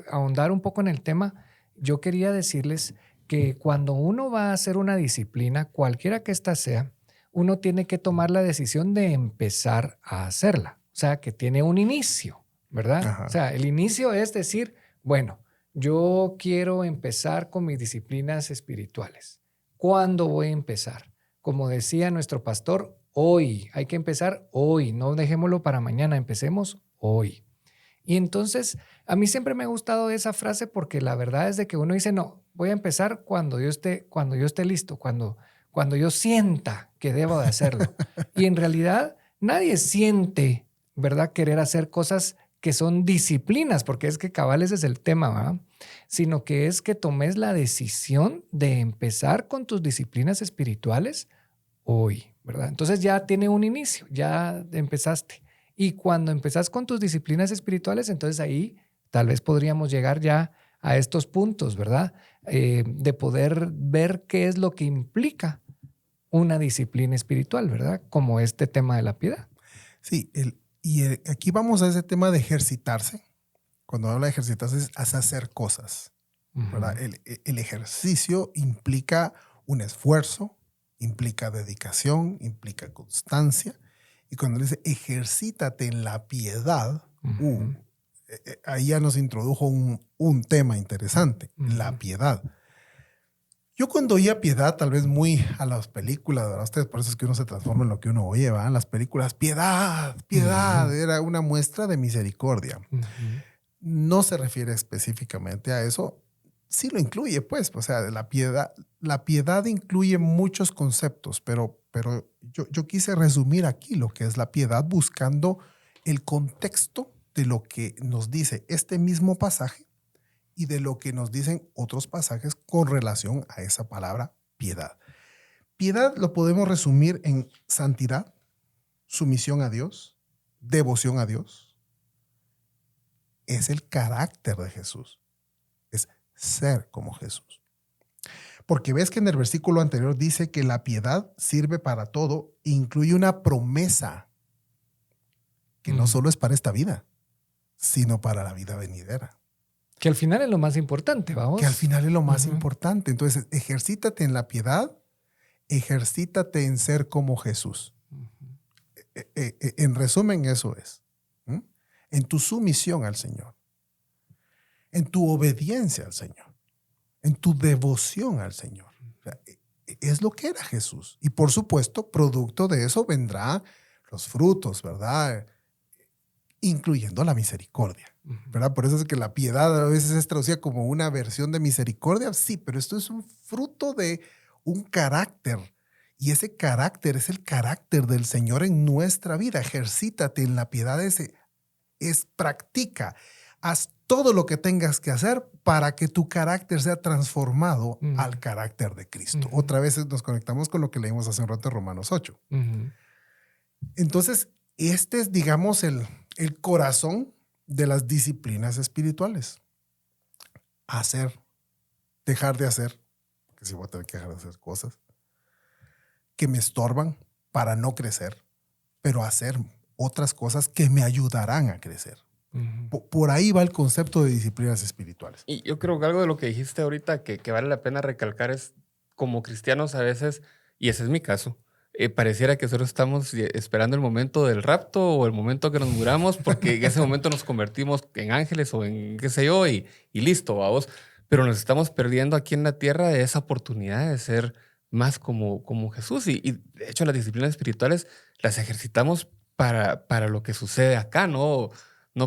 Speaker 4: ahondar un poco en el tema, yo quería decirles que cuando uno va a hacer una disciplina, cualquiera que ésta sea, uno tiene que tomar la decisión de empezar a hacerla. O sea, que tiene un inicio, ¿verdad?
Speaker 3: Ajá.
Speaker 4: O sea, el inicio es decir, bueno, yo quiero empezar con mis disciplinas espirituales. ¿Cuándo voy a empezar? Como decía nuestro pastor, hoy. Hay que empezar hoy. No dejémoslo para mañana. Empecemos hoy. Y entonces, a mí siempre me ha gustado esa frase porque la verdad es de que uno dice, no, voy a empezar cuando yo esté listo, cuando yo sienta que debo de hacerlo. Y en realidad, nadie siente, ¿verdad?, querer hacer cosas que son disciplinas, porque es que cabal ese es el tema, ¿verdad? Sino que es que tomes la decisión de empezar con tus disciplinas espirituales hoy, ¿verdad? Entonces ya tiene un inicio, ya empezaste. Y cuando empezás con tus disciplinas espirituales, entonces ahí tal vez podríamos llegar ya a estos puntos, ¿verdad? De poder ver qué es lo que implica una disciplina espiritual, ¿verdad? Como este tema de la piedad.
Speaker 3: Sí, aquí vamos a ese tema de ejercitarse. Cuando habla de ejercitarse es hacer cosas, ¿verdad? El ejercicio implica un esfuerzo, implica dedicación, implica constancia. Y cuando dice ejercítate en la piedad, ahí ya nos introdujo un tema interesante, la piedad. Yo cuando oía piedad, tal vez muy a las películas, ¿verdad? Ustedes, por eso es que uno se transforma en lo que uno oye, ¿verdad? En las películas, piedad, era una muestra de misericordia. No se refiere específicamente a eso, sí lo incluye, pues, o sea, la piedad incluye muchos conceptos, pero yo quise resumir aquí lo que es la piedad buscando el contexto de lo que nos dice este mismo pasaje y de lo que nos dicen otros pasajes con relación a esa palabra piedad. Piedad lo podemos resumir en santidad, sumisión a Dios, devoción a Dios. Es el carácter de Jesús. Es ser como Jesús. Porque ves que en el versículo anterior dice que la piedad sirve para todo, incluye una promesa que no solo es para esta vida, sino para la vida venidera.
Speaker 4: Que al final es lo más importante, vamos.
Speaker 3: Que al final es lo más importante. Entonces, ejercítate en la piedad, ejercítate en ser como Jesús. En resumen, eso es. En tu sumisión al Señor, en tu obediencia al Señor, en tu devoción al Señor. O sea, es lo que era Jesús. Y por supuesto, producto de eso vendrán los frutos, ¿verdad? Incluyendo la misericordia, ¿verdad? Por eso es que la piedad a veces es traducida como una versión de misericordia. Sí, pero esto es un fruto de un carácter. Y ese carácter es el carácter del Señor en nuestra vida. Ejercítate en la piedad. Practica. Haz todo lo que tengas que hacer para que tu carácter sea transformado al carácter de Cristo. Otra vez nos conectamos con lo que leímos hace un rato en Romanos 8. Entonces, este es, digamos, el corazón de las disciplinas espirituales. Hacer, dejar de hacer, porque si voy a tener que dejar de hacer cosas que me estorban para no crecer, pero hacer otras cosas que me ayudarán a crecer. Por ahí va el concepto de disciplinas espirituales.
Speaker 2: Y yo creo que algo de lo que dijiste ahorita que vale la pena recalcar es, como cristianos a veces, y ese es mi caso, pareciera que solo estamos esperando el momento del rapto o el momento que nos muramos, porque en ese momento nos convertimos en ángeles o en qué sé yo, y listo, vamos. Pero nos estamos perdiendo aquí en la tierra de esa oportunidad de ser más como Jesús. Y de hecho las disciplinas espirituales las ejercitamos para lo que sucede acá, no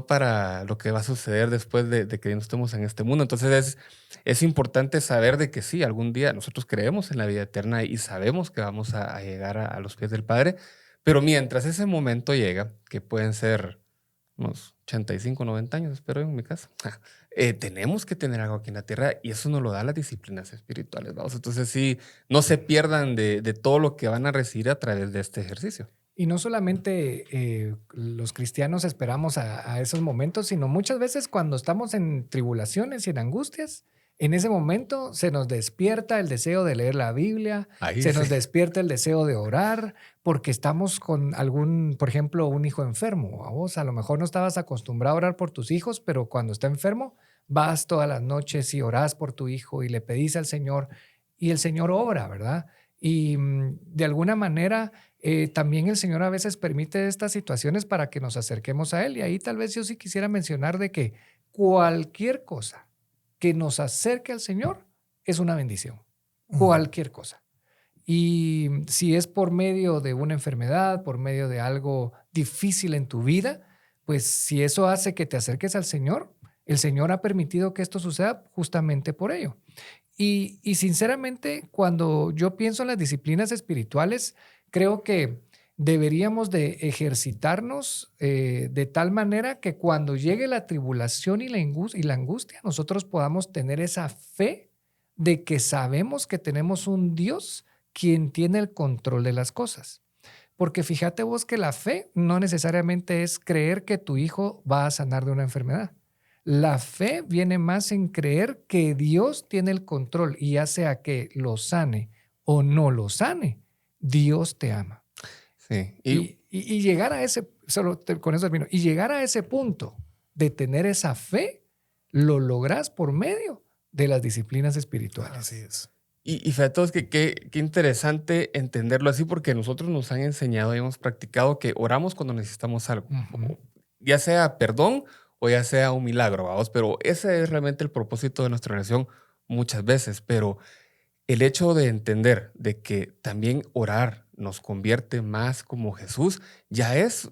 Speaker 2: para lo que va a suceder después de que no estemos en este mundo. Entonces es importante saber de que sí, algún día nosotros creemos en la vida eterna y sabemos que vamos a llegar a los pies del Padre, pero mientras ese momento llega, que pueden ser unos 85, 90 años, espero en mi caso, tenemos que tener algo aquí en la tierra y eso nos lo da las disciplinas espirituales, ¿vamos? Entonces sí, no se pierdan de todo lo que van a recibir a través de este ejercicio.
Speaker 4: Y no solamente los cristianos esperamos a esos momentos, sino muchas veces cuando estamos en tribulaciones y en angustias, en ese momento se nos despierta el deseo de leer la Biblia, nos despierta el deseo de orar, porque estamos con algún, por ejemplo, un hijo enfermo. A vos a lo mejor no estabas acostumbrado a orar por tus hijos, pero cuando está enfermo, vas todas las noches y orás por tu hijo y le pedís al Señor y el Señor obra, ¿verdad? Y de alguna manera también el Señor a veces permite estas situaciones para que nos acerquemos a Él. Y ahí tal vez yo sí quisiera mencionar de que cualquier cosa que nos acerque al Señor es una bendición. Cualquier cosa. Y si es por medio de una enfermedad, por medio de algo difícil en tu vida, pues si eso hace que te acerques al Señor, el Señor ha permitido que esto suceda justamente por ello. Y sinceramente, cuando yo pienso en las disciplinas espirituales, creo que deberíamos de ejercitarnos de tal manera que cuando llegue la tribulación y la angustia, nosotros podamos tener esa fe de que sabemos que tenemos un Dios quien tiene el control de las cosas. Porque fíjate vos que la fe no necesariamente es creer que tu hijo va a sanar de una enfermedad. La fe viene más en creer que Dios tiene el control y ya sea que lo sane o no lo sane, Dios te ama.
Speaker 2: Sí.
Speaker 4: Y llegar a ese, con eso termino, y llegar a ese punto de tener esa fe, lo lográs por medio de las disciplinas espirituales.
Speaker 3: Así es.
Speaker 2: Y fíjate que qué interesante entenderlo así, porque nosotros nos han enseñado y hemos practicado que oramos cuando necesitamos algo. Ya sea perdón o ya sea un milagro, vamos, pero ese es realmente el propósito de nuestra oración muchas veces. Pero el hecho de entender de que también orar nos convierte más como Jesús, ya es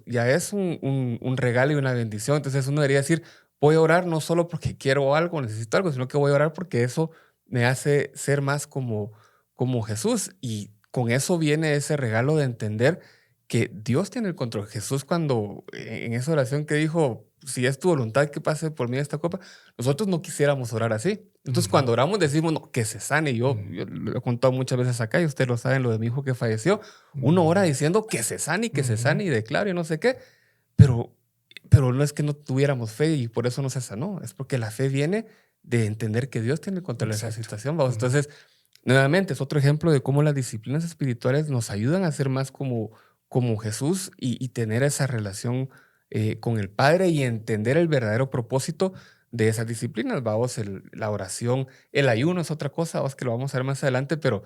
Speaker 2: un regalo y una bendición. Entonces uno debería decir, voy a orar no solo porque quiero algo, necesito algo, sino que voy a orar porque eso me hace ser más como Jesús. Y con eso viene ese regalo de entender que Dios tiene el control. Jesús cuando en esa oración que dijo, si es tu voluntad que pase por mí esta copa, nosotros no quisiéramos orar así. Entonces cuando oramos decimos, no, que se sane. Yo lo he contado muchas veces acá y ustedes lo saben, lo de mi hijo que falleció. Uno ora diciendo que se sane y que se sane y declaro y no sé qué. Pero no es que no tuviéramos fe y por eso no se sanó. Es porque la fe viene de entender que Dios tiene el control de esa situación. Vamos. Entonces, nuevamente, es otro ejemplo de cómo las disciplinas espirituales nos ayudan a ser más como Jesús y tener esa relación con el Padre y entender el verdadero propósito de esas disciplinas. Vamos, la oración, el ayuno es otra cosa, vamos, que lo vamos a ver más adelante, pero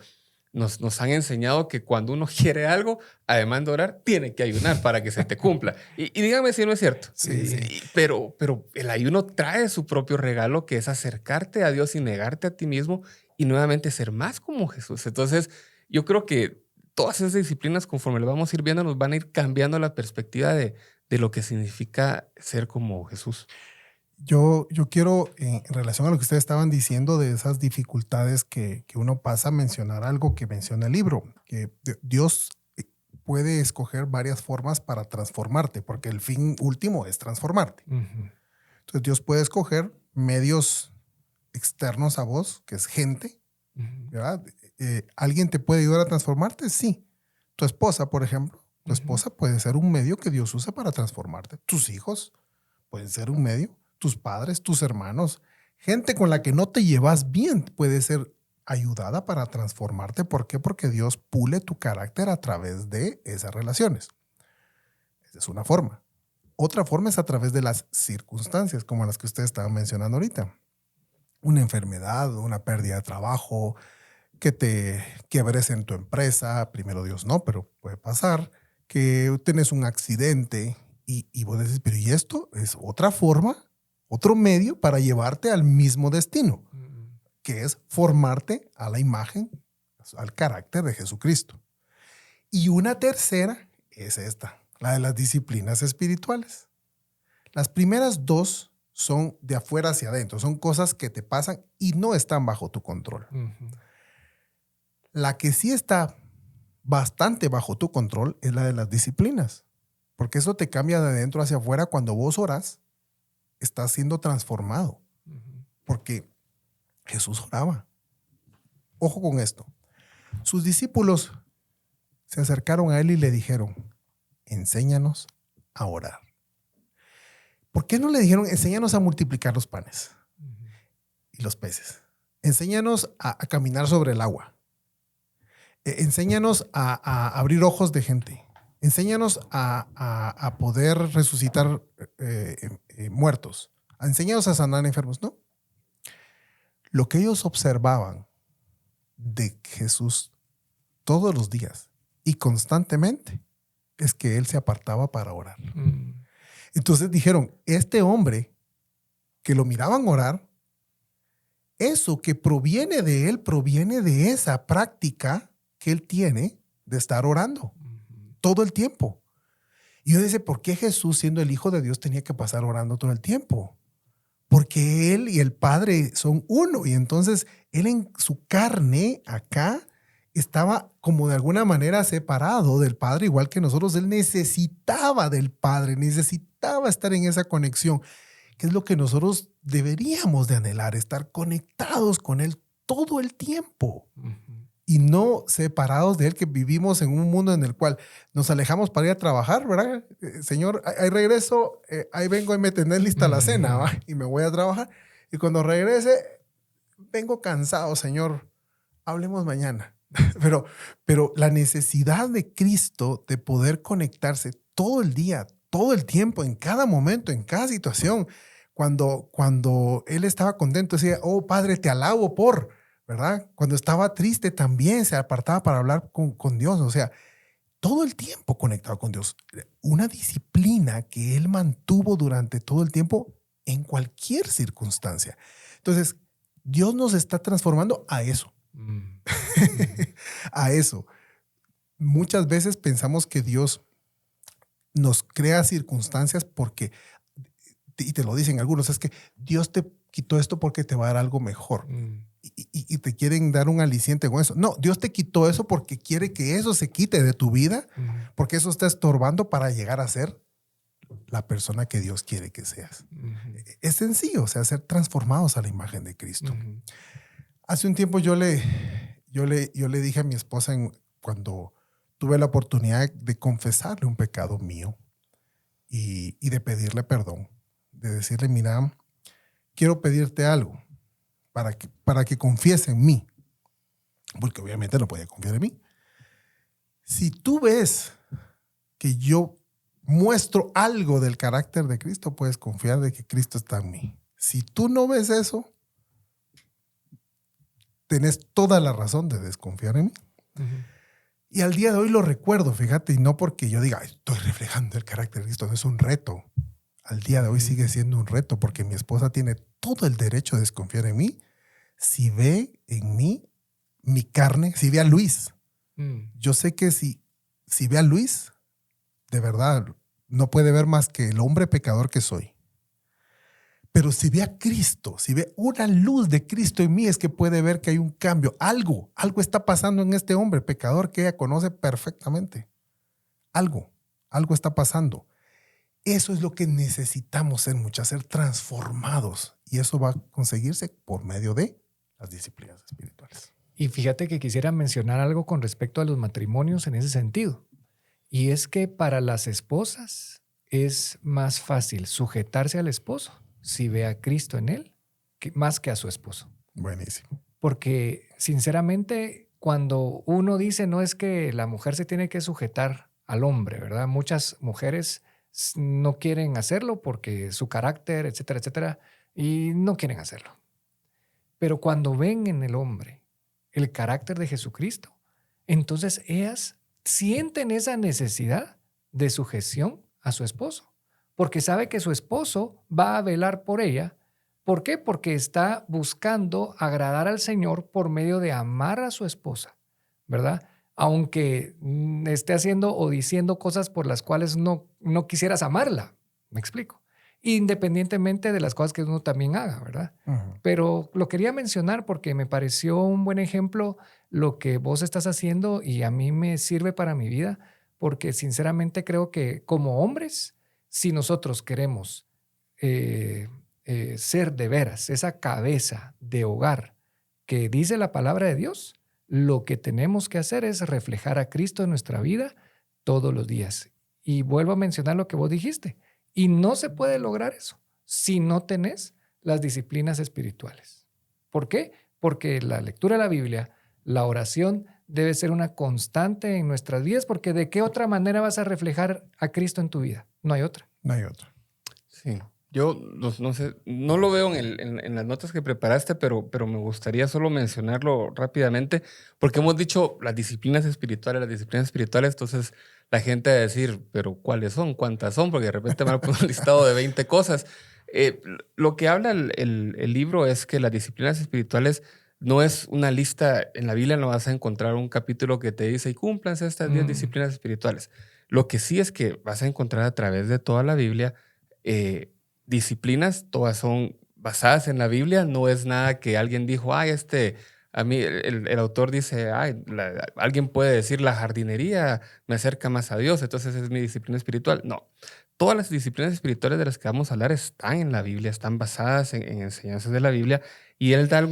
Speaker 2: nos han enseñado que cuando uno quiere algo, además de orar, tiene que ayunar para que se te cumpla. Y dígame si no es cierto.
Speaker 3: Sí.
Speaker 2: Pero el ayuno trae su propio regalo, que es acercarte a Dios y negarte a ti mismo y nuevamente ser más como Jesús. Entonces, yo creo que todas esas disciplinas, conforme lo vamos a ir viendo, nos van a ir cambiando la perspectiva de lo que significa ser como Jesús.
Speaker 3: Yo quiero, en relación a lo que ustedes estaban diciendo de esas dificultades que uno pasa, mencionar algo que menciona el libro, que Dios puede escoger varias formas para transformarte, porque el fin último es transformarte. Entonces Dios puede escoger medios externos a vos, que es gente, ¿verdad? ¿Alguien te puede ayudar a transformarte? Sí. Tu esposa, por ejemplo, tu esposa puede ser un medio que Dios usa para transformarte. Tus hijos pueden ser un medio. Tus padres, tus hermanos, gente con la que no te llevas bien puede ser ayudada para transformarte. ¿Por qué? Porque Dios pule tu carácter a través de esas relaciones. Esa es una forma. Otra forma es a través de las circunstancias, como las que ustedes estaban mencionando ahorita. Una enfermedad, una pérdida de trabajo, que te quiebres en tu empresa, primero Dios no, pero puede pasar, que tienes un accidente y vos decís, pero ¿y esto? Es otra forma, otro medio para llevarte al mismo destino, que es formarte a la imagen, al carácter de Jesucristo. Y una tercera es esta, la de las disciplinas espirituales. Las primeras dos son de afuera hacia adentro, son cosas que te pasan y no están bajo tu control. La que sí está bastante bajo tu control es la de las disciplinas, porque eso te cambia de adentro hacia afuera. Cuando vos orás, estás siendo transformado, porque Jesús oraba. Ojo con esto. Sus discípulos se acercaron a él y le dijeron, enséñanos a orar. ¿Por qué no le dijeron, enséñanos a multiplicar los panes y los peces? Enséñanos a caminar sobre el agua. Enséñanos a abrir ojos de gente. Enséñanos a poder resucitar muertos. Enséñanos a sanar enfermos. No. Lo que ellos observaban de Jesús todos los días y constantemente es que él se apartaba para orar. Entonces dijeron, este hombre que lo miraban orar, eso que proviene de él, proviene de esa práctica que él tiene de estar orando todo el tiempo. Y yo decía, ¿por qué Jesús, siendo el Hijo de Dios, tenía que pasar orando todo el tiempo? Porque él y el Padre son uno. Y entonces él en su carne acá estaba como de alguna manera separado del Padre, igual que nosotros. Él necesitaba del Padre, necesitaba estar en esa conexión, que es lo que nosotros deberíamos de anhelar, estar conectados con Él todo el tiempo y no separados de Él, que vivimos en un mundo en el cual nos alejamos para ir a trabajar, ¿verdad? Señor, ahí regreso, ahí vengo y me tenés lista la cena, ¿va? Y me voy a trabajar. Y cuando regrese, vengo cansado, Señor, hablemos mañana. Pero la necesidad de Cristo de poder conectarse todo el día, todo el tiempo, en cada momento, en cada situación, cuando Él estaba contento, decía, oh Padre, te alabo por, ¿verdad? Cuando estaba triste también se apartaba para hablar con Dios, o sea, todo el tiempo conectado con Dios. Una disciplina que Él mantuvo durante todo el tiempo en cualquier circunstancia. Entonces, Dios nos está transformando a eso. A eso. Muchas veces pensamos que Dios nos crea circunstancias porque, y te lo dicen algunos, es que Dios te quitó esto porque te va a dar algo mejor. Y te quieren dar un aliciente con eso. No, Dios te quitó eso porque quiere que eso se quite de tu vida, porque eso está estorbando para llegar a ser la persona que Dios quiere que seas. Es sencillo, o sea, ser transformados a la imagen de Cristo. Hace un tiempo yo le dije a mi esposa cuando tuve la oportunidad de confesarle un pecado mío y de pedirle perdón, de decirle, mira, quiero pedirte algo para que confiese en mí, porque obviamente no podía confiar en mí. Si tú ves que yo muestro algo del carácter de Cristo, puedes confiar de que Cristo está en mí. Si tú no ves eso, tenés toda la razón de desconfiar en mí. Y al día de hoy lo recuerdo, fíjate, y no porque yo diga, estoy reflejando el carácter de Cristo, no es un reto. Al día de hoy sigue siendo un reto porque mi esposa tiene todo el derecho de desconfiar en mí si ve en mí mi carne, si ve a Luis. Yo sé que si ve a Luis, de verdad, no puede ver más que el hombre pecador que soy. Pero si ve a Cristo, si ve una luz de Cristo en mí, es que puede ver que hay un cambio. Algo está pasando en este hombre pecador que ella conoce perfectamente. Algo está pasando. Eso es lo que necesitamos ser, muchas, ser transformados. Y eso va a conseguirse por medio de las disciplinas espirituales.
Speaker 4: Y fíjate que quisiera mencionar algo con respecto a los matrimonios en ese sentido. Y es que para las esposas es más fácil sujetarse al esposo si ve a Cristo en él, más que a su esposo.
Speaker 3: Buenísimo.
Speaker 4: Porque sinceramente, cuando uno dice no es que la mujer se tiene que sujetar al hombre, ¿verdad? Muchas mujeres no quieren hacerlo porque su carácter, etcétera, etcétera, y no quieren hacerlo. Pero cuando ven en el hombre el carácter de Jesucristo, entonces ellas sienten esa necesidad de sujeción a su esposo, porque sabe que su esposo va a velar por ella. ¿Por qué? Porque está buscando agradar al Señor por medio de amar a su esposa, ¿verdad? Aunque esté haciendo o diciendo cosas por las cuales no quisieras amarla, me explico, independientemente de las cosas que uno también haga, ¿verdad? Pero lo quería mencionar porque me pareció un buen ejemplo lo que vos estás haciendo y a mí me sirve para mi vida, porque sinceramente creo que como hombres, si nosotros queremos ser de veras esa cabeza de hogar que dice la palabra de Dios, lo que tenemos que hacer es reflejar a Cristo en nuestra vida todos los días. Y vuelvo a mencionar lo que vos dijiste. Y no se puede lograr eso si no tenés las disciplinas espirituales. ¿Por qué? Porque la lectura de la Biblia, la oración debe ser una constante en nuestras vidas, porque ¿de qué otra manera vas a reflejar a Cristo en tu vida? No hay otra.
Speaker 3: No hay otra.
Speaker 2: Sí. Yo no sé, no lo veo en las notas que preparaste, pero me gustaría solo mencionarlo rápidamente, porque hemos dicho las disciplinas espirituales, entonces la gente va a decir, pero ¿cuáles son? ¿Cuántas son? Porque de repente me van a poner un listado de 20 cosas. Lo que habla el libro es que las disciplinas espirituales no es una lista, en la Biblia no vas a encontrar un capítulo que te dice, y cúmplanse estas 10 disciplinas espirituales. Lo que sí es que vas a encontrar a través de toda la Biblia, disciplinas, todas son basadas en la Biblia, no es nada que alguien dijo, ay, a mí el autor dice, ay, alguien puede decir la jardinería me acerca más a Dios, entonces es mi disciplina espiritual. No, todas las disciplinas espirituales de las que vamos a hablar están en la Biblia, están basadas en enseñanzas de la Biblia, y él da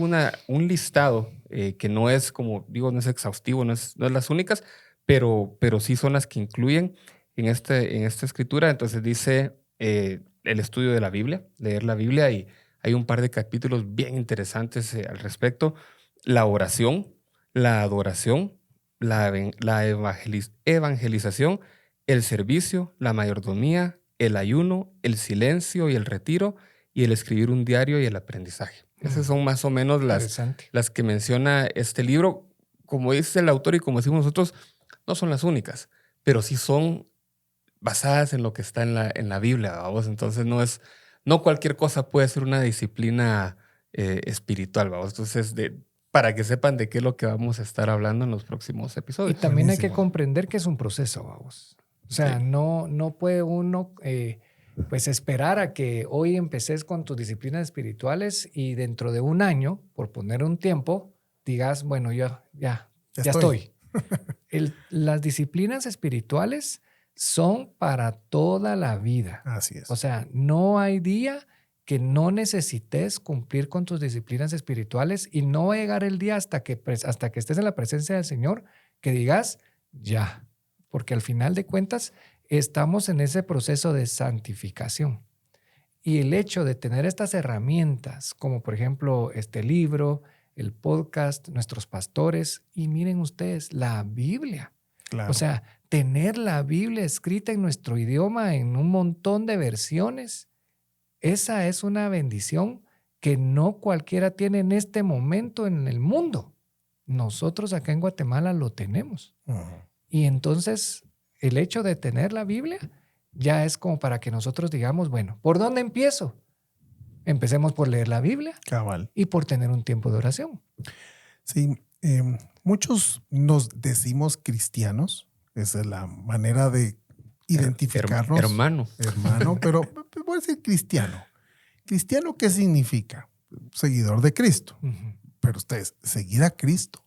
Speaker 2: un listado que no es, como digo, no es exhaustivo, no es las únicas, pero sí son las que incluyen en esta escritura. Entonces dice, el estudio de la Biblia, leer la Biblia, y hay un par de capítulos bien interesantes al respecto. La oración, la adoración, la evangelización, el servicio, la mayordomía, el ayuno, el silencio y el retiro, y el escribir un diario y el aprendizaje. Esas son más o menos las que menciona este libro. Como dice el autor y como decimos nosotros, no son las únicas, pero sí son basadas en lo que está en la Biblia, ¿vamos? Entonces no cualquier cosa puede ser una disciplina espiritual, ¿vamos? Entonces, para que sepan de qué es lo que vamos a estar hablando en los próximos episodios.
Speaker 4: Y también hay que comprender que es un proceso, vamos. O sea, sí, no puede uno pues esperar a que hoy empeces con tus disciplinas espirituales y dentro de un año, por poner un tiempo, digas, bueno, ya estoy. Las disciplinas espirituales son para toda la vida.
Speaker 3: Así es.
Speaker 4: O sea, no hay día que no necesites cumplir con tus disciplinas espirituales, y no va a llegar el día hasta que estés en la presencia del Señor que digas, ya. Porque al final de cuentas estamos en ese proceso de santificación. Y el hecho de tener estas herramientas, como por ejemplo este libro, el podcast, nuestros pastores, y miren ustedes, la Biblia.
Speaker 3: Claro.
Speaker 4: O sea, tener la Biblia escrita en nuestro idioma en un montón de versiones, esa es una bendición que no cualquiera tiene en este momento en el mundo. Nosotros acá en Guatemala lo tenemos. Y entonces el hecho de tener la Biblia ya es como para que nosotros digamos, bueno, ¿por dónde empiezo? Empecemos por leer la Biblia.
Speaker 3: Cabal.
Speaker 4: Y por tener un tiempo de oración.
Speaker 3: Sí, muchos nos decimos cristianos. Esa es la manera de identificarnos.
Speaker 2: Hermano,
Speaker 3: pero voy a decir cristiano. ¿Cristiano qué significa? Seguidor de Cristo.
Speaker 4: Uh-huh.
Speaker 3: Pero ustedes, seguir a Cristo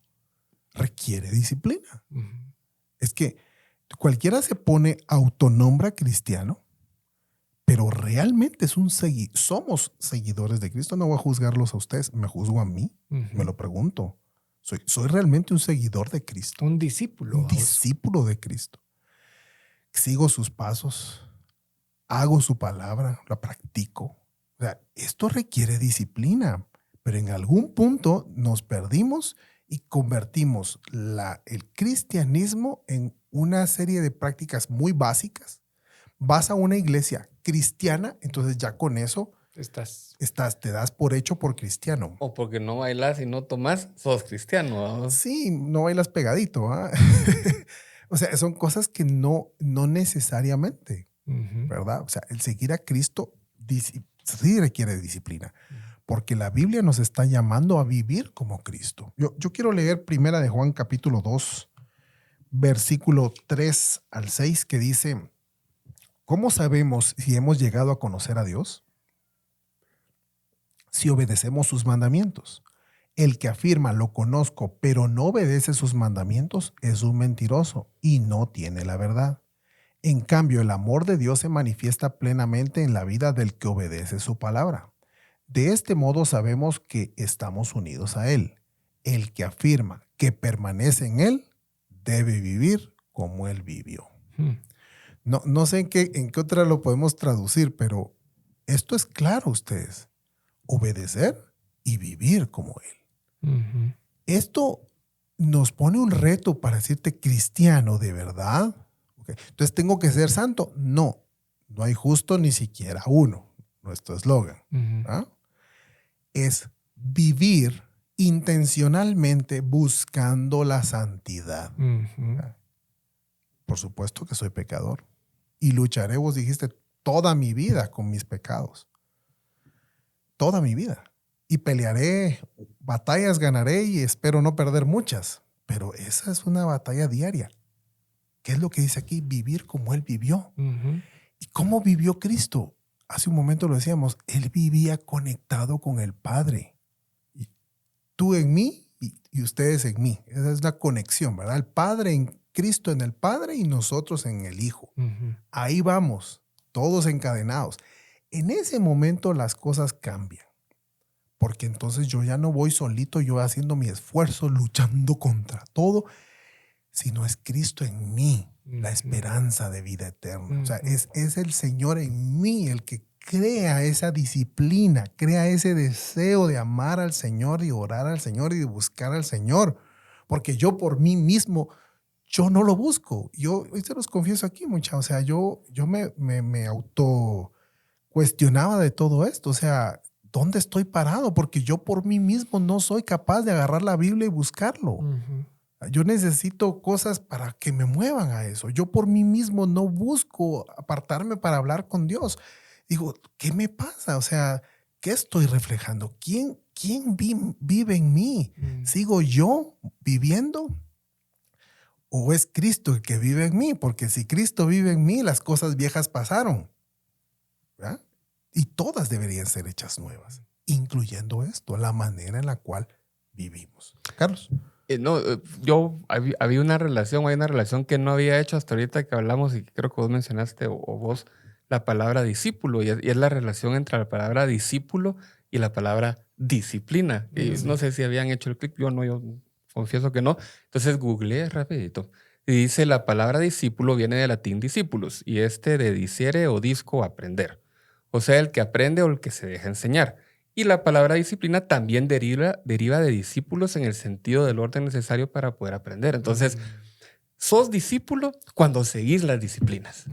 Speaker 3: requiere disciplina.
Speaker 4: Uh-huh.
Speaker 3: Es que cualquiera se pone autonombra cristiano, pero realmente somos seguidores de Cristo. No voy a juzgarlos a ustedes, me juzgo a mí.
Speaker 4: Uh-huh.
Speaker 3: Me lo pregunto. ¿Soy realmente un seguidor de Cristo?
Speaker 4: Un discípulo.
Speaker 3: Un discípulo de Cristo. Sigo sus pasos, hago su palabra, la practico. O sea, esto requiere disciplina, pero en algún punto nos perdimos y convertimos el cristianismo en una serie de prácticas muy básicas. Vas a una iglesia cristiana, entonces ya con eso te das por hecho por cristiano.
Speaker 2: O porque no bailas y no tomas, sos cristiano, ¿no?
Speaker 3: Sí, no bailas pegadito. O sea, son cosas que no necesariamente,
Speaker 4: uh-huh.
Speaker 3: ¿verdad? O sea, el seguir a Cristo sí requiere disciplina, porque la Biblia nos está llamando a vivir como Cristo. Yo quiero leer primera de Juan capítulo 2, versículo 3 al 6, que dice, ¿cómo sabemos si hemos llegado a conocer a Dios? Si obedecemos sus mandamientos. El que afirma lo conozco, pero no obedece sus mandamientos, es un mentiroso y no tiene la verdad. En cambio, el amor de Dios se manifiesta plenamente en la vida del que obedece su palabra. De este modo sabemos que estamos unidos a Él. El que afirma que permanece en Él debe vivir como Él vivió. No sé en qué otra lo podemos traducir, pero esto es claro, ustedes. Obedecer y vivir como Él.
Speaker 4: Uh-huh.
Speaker 3: Esto nos pone un reto para decirte cristiano de verdad. Okay. Entonces, ¿tengo que ser santo? No hay justo ni siquiera uno. nuestro eslogan,
Speaker 4: Ujú.
Speaker 3: ¿ah? Es vivir intencionalmente buscando la santidad.
Speaker 4: Ujú.
Speaker 3: Por supuesto que soy pecador y lucharé, vos dijiste, toda mi vida con mis pecados. Toda mi vida. Y pelearé, batallas ganaré y espero no perder muchas. Pero esa es una batalla diaria. ¿Qué es lo que dice aquí? Vivir como Él vivió.
Speaker 4: Ujú.
Speaker 3: ¿Y cómo vivió Cristo? Hace un momento lo decíamos, Él vivía conectado con el Padre. Y tú en mí y ustedes en mí. Esa es la conexión, ¿verdad? El Padre en Cristo en el Padre y nosotros en el Hijo.
Speaker 4: Ujú.
Speaker 3: Ahí vamos, todos encadenados. En ese momento las cosas cambian. Porque entonces yo ya no voy solito, yo haciendo mi esfuerzo, luchando contra todo, sino es Cristo en mí, la esperanza de vida eterna. O sea, es el Señor en mí el que crea esa disciplina, crea ese deseo de amar al Señor y orar al Señor y de buscar al Señor. Porque yo por mí mismo, yo no lo busco. Yo, hoy se los confieso aquí, mucha. O sea, yo me auto cuestionaba de todo esto. O sea, ¿dónde estoy parado? Porque yo por mí mismo no soy capaz de agarrar la Biblia y buscarlo.
Speaker 4: Ujú.
Speaker 3: Yo necesito cosas para que me muevan a eso. Yo por mí mismo no busco apartarme para hablar con Dios. Digo, ¿qué me pasa? O sea, ¿qué estoy reflejando? ¿Quién vive en mí? ¿Sigo yo viviendo? ¿O es Cristo el que vive en mí? Porque si Cristo vive en mí, las cosas viejas pasaron, ¿verdad? Y todas deberían ser hechas nuevas, incluyendo esto, la manera en la cual vivimos. Carlos.
Speaker 2: No, yo había una relación, hay una relación que no había hecho hasta ahorita que hablamos y creo que vos mencionaste o vos la palabra discípulo y es la relación entre la palabra discípulo y la palabra disciplina. Y no sé si habían hecho el clic, yo no, yo confieso que no. Entonces googleé rapidito y dice la palabra discípulo viene del latín discípulos y de diciere o disco aprender. O sea, el que aprende o el que se deja enseñar. Y la palabra disciplina también deriva de discípulos en el sentido del orden necesario para poder aprender. Entonces, sos discípulo cuando seguís las disciplinas.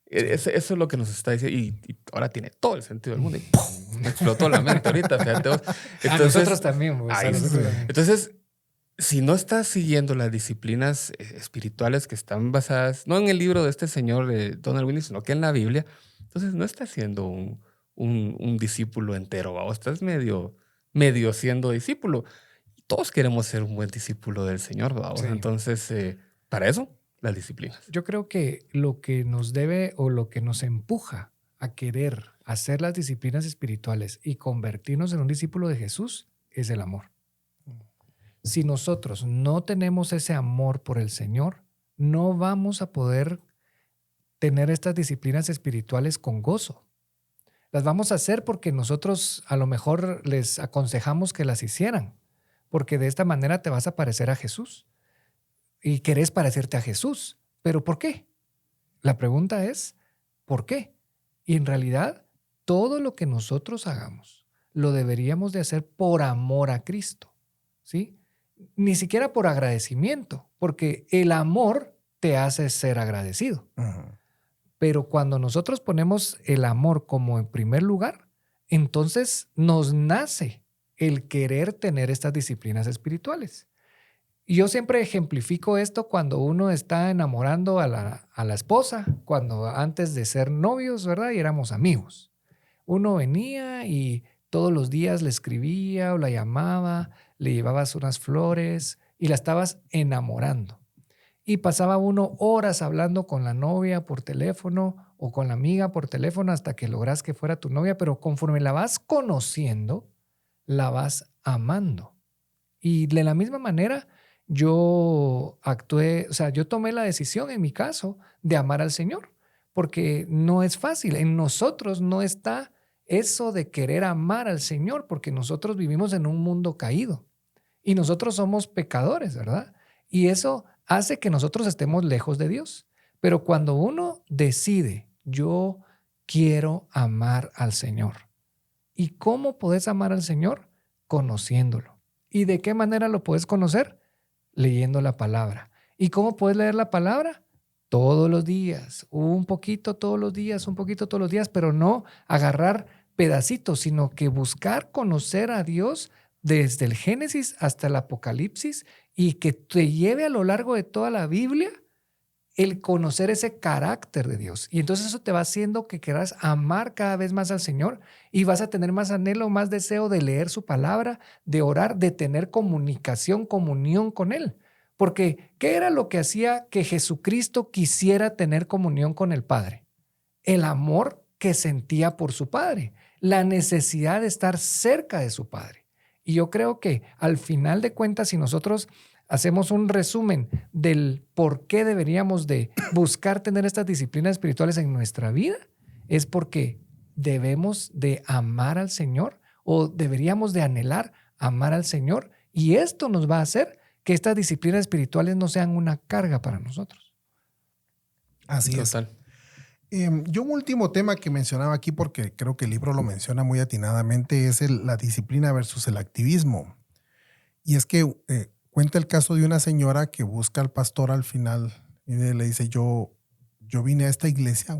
Speaker 2: Eso es lo que nos está diciendo. Y ahora tiene todo el sentido del mundo. Y ¡pum! Me explotó la mente ahorita. Fíjate vos.
Speaker 4: A nosotros también. Pues, a nosotros también.
Speaker 2: Entonces, si no estás siguiendo las disciplinas espirituales que están basadas, no en el libro de este señor Donald Winnie, sino que en la Biblia, entonces no estás siendo un discípulo entero, ¿va? O estás medio siendo discípulo. Y todos queremos ser un buen discípulo del Señor, ¿va?
Speaker 4: Sí.
Speaker 2: Entonces, para eso, las disciplinas.
Speaker 4: Yo creo que lo que nos debe o lo que nos empuja a querer hacer las disciplinas espirituales y convertirnos en un discípulo de Jesús es el amor. Si nosotros no tenemos ese amor por el Señor, no vamos a poder tener estas disciplinas espirituales con gozo. Las vamos a hacer porque nosotros a lo mejor les aconsejamos que las hicieran, porque de esta manera te vas a parecer a Jesús y querés parecerte a Jesús. ¿Pero por qué? La pregunta es, ¿por qué? Y en realidad, todo lo que nosotros hagamos lo deberíamos de hacer por amor a Cristo, ¿sí? Ni siquiera por agradecimiento, porque el amor te hace ser agradecido. Pero cuando nosotros ponemos el amor como en primer lugar, entonces nos nace el querer tener estas disciplinas espirituales. Y yo siempre ejemplifico esto cuando uno está enamorando a la esposa, cuando antes de ser novios, ¿verdad? Y éramos amigos. Uno venía y todos los días le escribía o la llamaba, le llevabas unas flores y la estabas enamorando. Y pasaba uno horas hablando con la novia por teléfono o con la amiga por teléfono hasta que logras que fuera tu novia, pero conforme la vas conociendo, la vas amando. Y de la misma manera yo actué, o sea, yo tomé la decisión en mi caso de amar al Señor, porque no es fácil. En nosotros no está eso de querer amar al Señor, porque nosotros vivimos en un mundo caído y nosotros somos pecadores, ¿verdad? Y eso hace que nosotros estemos lejos de Dios. Pero cuando uno decide, yo quiero amar al Señor. ¿Y cómo puedes amar al Señor? Conociéndolo. ¿Y de qué manera lo puedes conocer? Leyendo la palabra. ¿Y cómo puedes leer la palabra? Todos los días, un poquito todos los días, un poquito todos los días, pero no agarrar pedacitos, sino que buscar conocer a Dios desde el Génesis hasta el Apocalipsis y que te lleve a lo largo de toda la Biblia el conocer ese carácter de Dios. Y entonces eso te va haciendo que quieras amar cada vez más al Señor y vas a tener más anhelo, más deseo de leer su palabra, de orar, de tener comunicación, comunión con Él. Porque, ¿qué era lo que hacía que Jesucristo quisiera tener comunión con el Padre? El amor que sentía por su Padre, la necesidad de estar cerca de su Padre. Y yo creo que al final de cuentas, si nosotros hacemos un resumen del por qué deberíamos de buscar tener estas disciplinas espirituales en nuestra vida, es porque debemos de amar al Señor o deberíamos de anhelar amar al Señor, y esto nos va a hacer que estas disciplinas espirituales no sean una carga para nosotros.
Speaker 3: Así
Speaker 2: Total.
Speaker 3: es. Yo un último tema que mencionaba aquí, porque creo que el libro lo menciona muy atinadamente, es la disciplina versus el activismo. Y es que cuenta el caso de una señora que busca al pastor al final y le dice, yo vine a esta iglesia,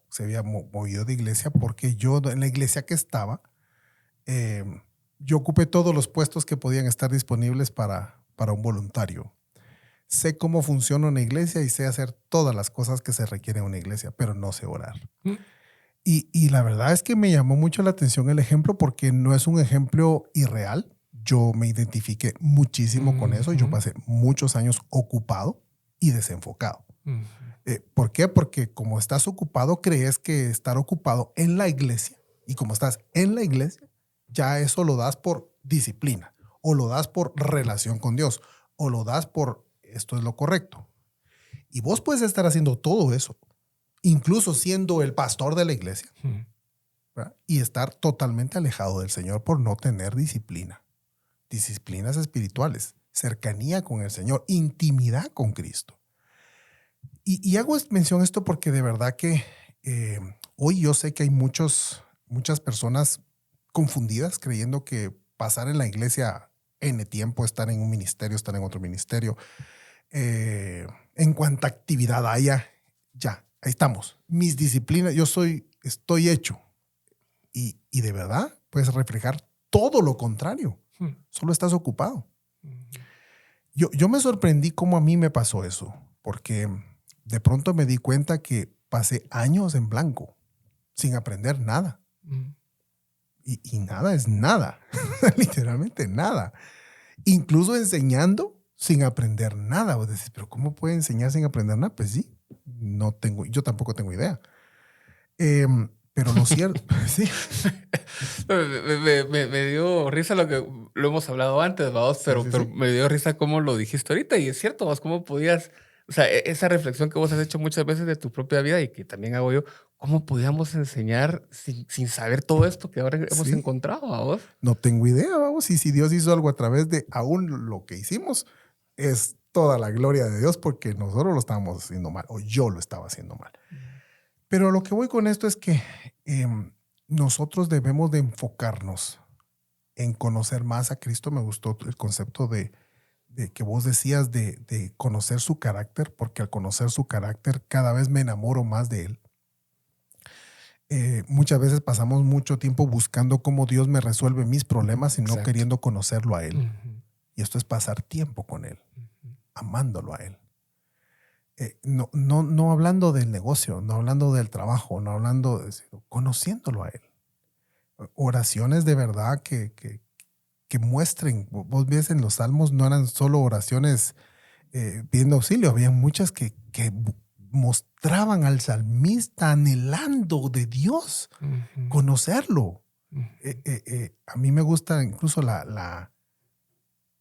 Speaker 3: se había movido de iglesia porque yo en la iglesia que estaba, yo ocupé todos los puestos que podían estar disponibles para un voluntario. Sé cómo funciona una iglesia y sé hacer todas las cosas que se requieren en una iglesia, pero no sé orar. Y la verdad es que me llamó mucho la atención el ejemplo porque no es un ejemplo irreal. Yo me identifiqué muchísimo con eso. Yo pasé muchos años ocupado y desenfocado. ¿Por qué? Porque como estás ocupado, crees que estar ocupado en la iglesia, y como estás en la iglesia, ya eso lo das por disciplina, o lo das por relación con Dios, o lo das por esto es lo correcto. Y vos puedes estar haciendo todo eso, incluso siendo el pastor de la iglesia, ¿verdad? Y estar totalmente alejado del Señor por no tener disciplina. Disciplinas espirituales, cercanía con el Señor, intimidad con Cristo. Y hago mención a esto porque de verdad que hoy yo sé que hay muchas personas confundidas creyendo que pasar en la iglesia N tiempo, estar en un ministerio, estar en otro ministerio, en cuanta actividad haya, ya, ahí estamos. Mis disciplinas, estoy hecho. Y de verdad puedes reflejar todo lo contrario. Solo estás ocupado. Yo me sorprendí cómo a mí me pasó eso, porque de pronto me di cuenta que pasé años en blanco, sin aprender nada. Y nada es nada, literalmente nada. Incluso enseñando sin aprender nada. Vos decís, pero ¿cómo puede enseñar sin aprender nada? Pues sí, yo tampoco tengo idea. Pero lo cierto, sí.
Speaker 2: Me dio risa lo que lo hemos hablado antes, vamos, pero me dio risa cómo lo dijiste ahorita. Y es cierto, vos, cómo podías, o sea, esa reflexión que vos has hecho muchas veces de tu propia vida y que también hago yo, ¿cómo podíamos enseñar sin saber todo esto que ahora hemos encontrado, a vos?
Speaker 3: No tengo idea, vamos. Y si Dios hizo algo a través de aún lo que hicimos, es toda la gloria de Dios porque nosotros lo estábamos haciendo mal, o yo lo estaba haciendo mal. Pero lo que voy con esto es que nosotros debemos de enfocarnos en conocer más a Cristo. Me gustó el concepto de que vos decías de conocer su carácter, porque al conocer su carácter cada vez me enamoro más de Él. Muchas veces pasamos mucho tiempo buscando cómo Dios me resuelve mis problemas y no queriendo conocerlo a Él. Y esto es pasar tiempo con Él, amándolo a Él. No hablando del negocio, no hablando del trabajo, no hablando conociéndolo a Él. Oraciones de verdad que muestren. Vos ves en los salmos, no eran solo oraciones pidiendo auxilio, había muchas que mostraban al salmista anhelando de Dios, conocerlo. A mí me gusta incluso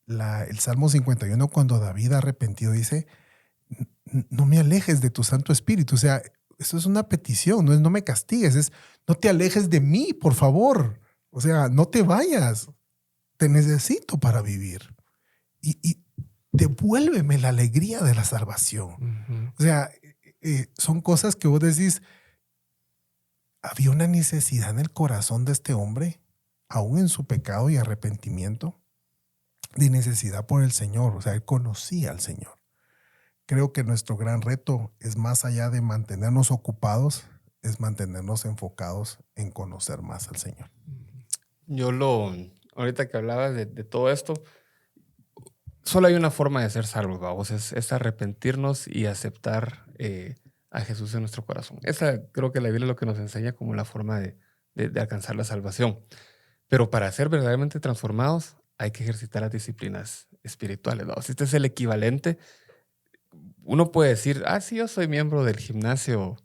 Speaker 3: el Salmo 51 cuando David arrepentido dice, no me alejes de tu Santo Espíritu. O sea, eso es una petición, no me castigues, es no te alejes de mí, por favor. O sea, no te vayas, te necesito para vivir. Y devuélveme la alegría de la salvación. O sea, son cosas que vos decís, había una necesidad en el corazón de este hombre, aún en su pecado y arrepentimiento, de necesidad por el Señor. O sea, él conocía al Señor. Creo que nuestro gran reto es más allá de mantenernos ocupados, es mantenernos enfocados en conocer más al Señor.
Speaker 2: Ahorita que hablabas de todo esto, solo hay una forma de ser salvos, vamos, es arrepentirnos y aceptar a Jesús en nuestro corazón. Esa creo que la Biblia es lo que nos enseña como la forma de alcanzar la salvación. Pero para ser verdaderamente transformados hay que ejercitar las disciplinas espirituales, ¿no? Si este es el equivalente, uno puede decir, sí, yo soy miembro del gimnasio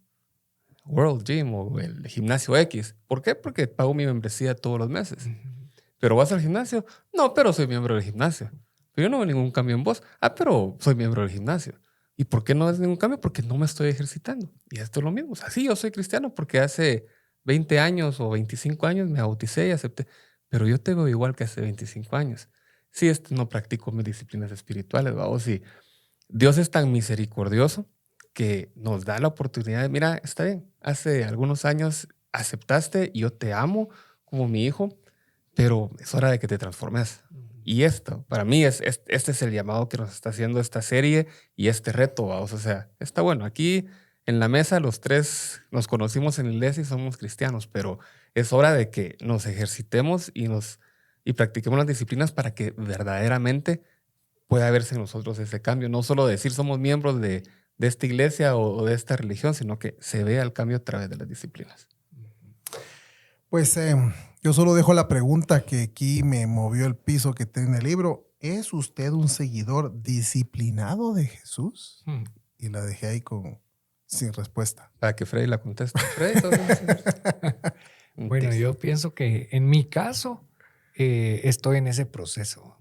Speaker 2: World Gym o el gimnasio X. ¿Por qué? Porque pago mi membresía todos los meses. ¿Pero vas al gimnasio? No, pero soy miembro del gimnasio. Pero yo no veo ningún cambio en vos. Pero soy miembro del gimnasio. ¿Y por qué no ves ningún cambio? Porque no me estoy ejercitando. Y esto es lo mismo. O sea, sí, yo soy cristiano porque hace 20 años o 25 años me bauticé y acepté. Pero yo te veo igual que hace 25 años. Sí, no practico mis disciplinas espirituales, ¿vamos? Y Dios es tan misericordioso que nos da la oportunidad de, mira, está bien, hace algunos años aceptaste y yo te amo como mi hijo, pero es hora de que te transformes. Y esto, para mí, este es el llamado que nos está haciendo esta serie y este reto, ¿vamos? O sea, está bueno. Aquí en la mesa los tres nos conocimos en la iglesia y somos cristianos, pero es hora de que nos ejercitemos y practiquemos las disciplinas para que verdaderamente pueda verse en nosotros ese cambio. No solo decir somos miembros de esta iglesia o de esta religión, sino que se vea el cambio a través de las disciplinas.
Speaker 3: Pues yo solo dejo la pregunta que aquí me movió el piso que tiene en el libro. ¿Es usted un seguidor disciplinado de Jesús? Y la dejé ahí sin respuesta.
Speaker 2: Para que Freddy la conteste. Freddy,
Speaker 4: bueno, yo pienso que en mi caso estoy en ese proceso.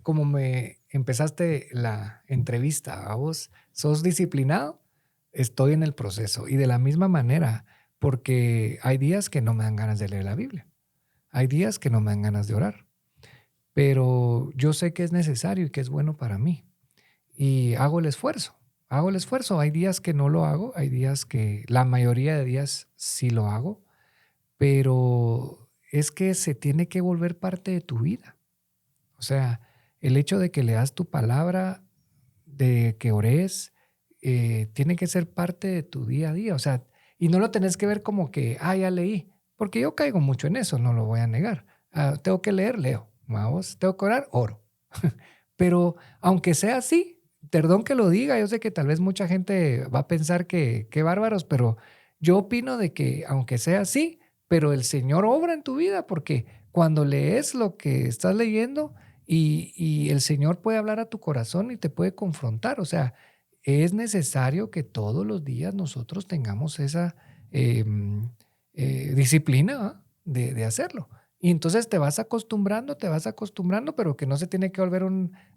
Speaker 4: Como me empezaste la entrevista a vos, ¿sos disciplinado? Estoy en el proceso. Y de la misma manera, porque hay días que no me dan ganas de leer la Biblia. Hay días que no me dan ganas de orar. Pero yo sé que es necesario y que es bueno para mí. Y hago el esfuerzo. Hay días que no lo hago. Hay días que, la mayoría de días sí lo hago. Pero es que se tiene que volver parte de tu vida. O sea, el hecho de que leas tu palabra, de que ores, tiene que ser parte de tu día a día. O sea, y no lo tenés que ver como que, ya leí. Porque yo caigo mucho en eso, no lo voy a negar. Tengo que leer, leo. Vamos, tengo que orar, oro. Pero aunque sea así, perdón que lo diga, yo sé que tal vez mucha gente va a pensar que qué bárbaros, pero yo opino de que aunque sea así, pero el Señor obra en tu vida, porque cuando lees lo que estás leyendo y el Señor puede hablar a tu corazón y te puede confrontar. O sea, es necesario que todos los días nosotros tengamos esa disciplina de hacerlo. Y entonces te vas acostumbrando, pero que no se tiene que volver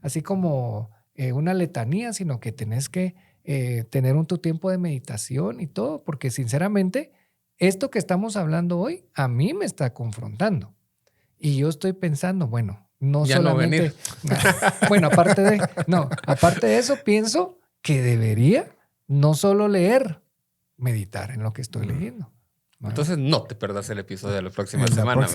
Speaker 4: así como una letanía, sino que tenés que tener tu tiempo de meditación y todo, porque sinceramente esto que estamos hablando hoy a mí me está confrontando. Y yo estoy pensando, bueno, no
Speaker 2: ya
Speaker 4: solamente...
Speaker 2: No venir.
Speaker 4: Bueno, aparte de eso, pienso que debería no solo leer, meditar en lo que estoy leyendo. ¿Vale?
Speaker 2: Entonces no te perdas el episodio de la próxima semana.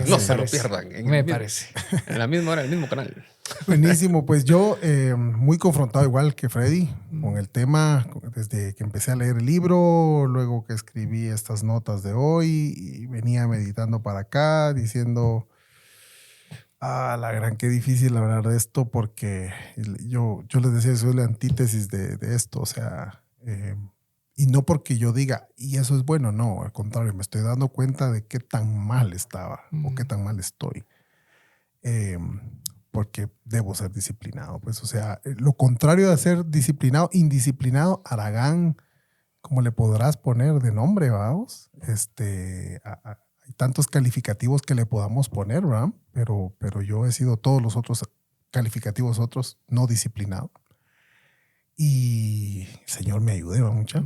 Speaker 2: No se lo pierdan.
Speaker 4: Me parece.
Speaker 2: En la misma hora, en el mismo canal.
Speaker 3: Buenísimo. Pues yo muy confrontado igual que Freddy con el tema desde que empecé a leer el libro, luego que escribí estas notas de hoy y venía meditando para acá diciendo... la gran, qué difícil hablar de esto porque yo les decía, soy la antítesis de esto, o sea, y no porque yo diga, y eso es bueno, no, al contrario, me estoy dando cuenta de qué tan mal estaba o qué tan mal estoy, porque debo ser disciplinado, pues, o sea, lo contrario de ser disciplinado, indisciplinado, haragán, como le podrás poner de nombre, vamos, hay tantos calificativos que le podamos poner, ¿verdad? Pero yo he sido todos los otros calificativos no disciplinado. Y el Señor me ayude, ¿va, mucha?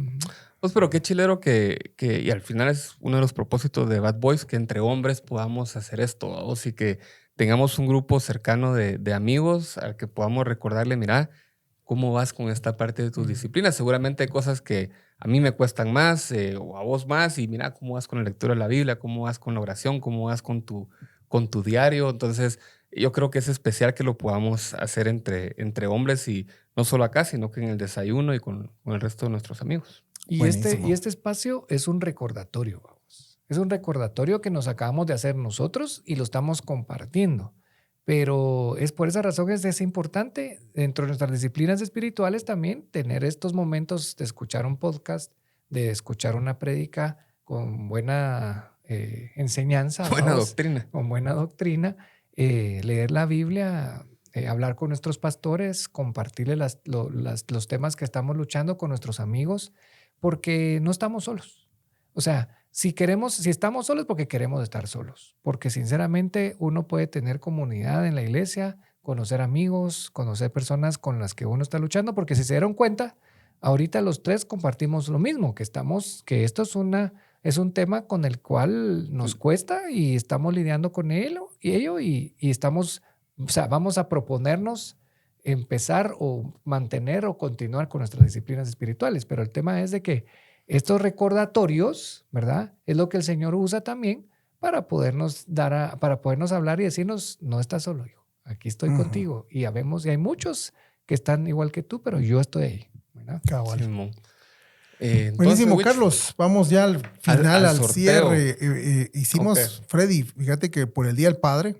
Speaker 2: Pues pero qué chilero y al final es uno de los propósitos de Bad Boys, que entre hombres podamos hacer esto, ¿vamos? Y que tengamos un grupo cercano de amigos al que podamos recordarle, mira, ¿cómo vas con esta parte de tus disciplinas? Seguramente hay cosas que a mí me cuestan más o a vos más y mira cómo vas con la lectura de la Biblia, cómo vas con la oración, cómo vas con tu diario. Entonces, yo creo que es especial que lo podamos hacer entre hombres y no solo acá, sino que en el desayuno y con el resto de nuestros amigos.
Speaker 4: Y este espacio es un recordatorio, vamos. Es un recordatorio que nos acabamos de hacer nosotros y lo estamos compartiendo. Pero es por esa razón que es importante dentro de nuestras disciplinas espirituales también tener estos momentos de escuchar un podcast, de escuchar una prédica con buena enseñanza.
Speaker 2: Buena doctrina.
Speaker 4: Con buena doctrina, leer la Biblia, hablar con nuestros pastores, compartirle los temas que estamos luchando con nuestros amigos, porque no estamos solos. O sea, si estamos solos, porque queremos estar solos. Porque sinceramente uno puede tener comunidad en la iglesia, conocer amigos, conocer personas con las que uno está luchando, porque si se dieron cuenta, ahorita los tres compartimos lo mismo, que esto es un tema con el cual nos cuesta y estamos lidiando con ello y estamos, o sea, vamos a proponernos empezar o mantener o continuar con nuestras disciplinas espirituales. Pero el tema es de que estos recordatorios, ¿verdad? Es lo que el Señor usa también para podernos hablar y decirnos, no estás solo, hijo, aquí estoy contigo. Y hay muchos que están igual que tú, pero yo estoy ahí, ¿verdad?
Speaker 3: Cabal.
Speaker 2: Entonces,
Speaker 3: Buenísimo, Carlos. Vamos ya al final, al cierre. Hicimos,
Speaker 2: Okay.
Speaker 3: Freddy, fíjate que por el Día del Padre,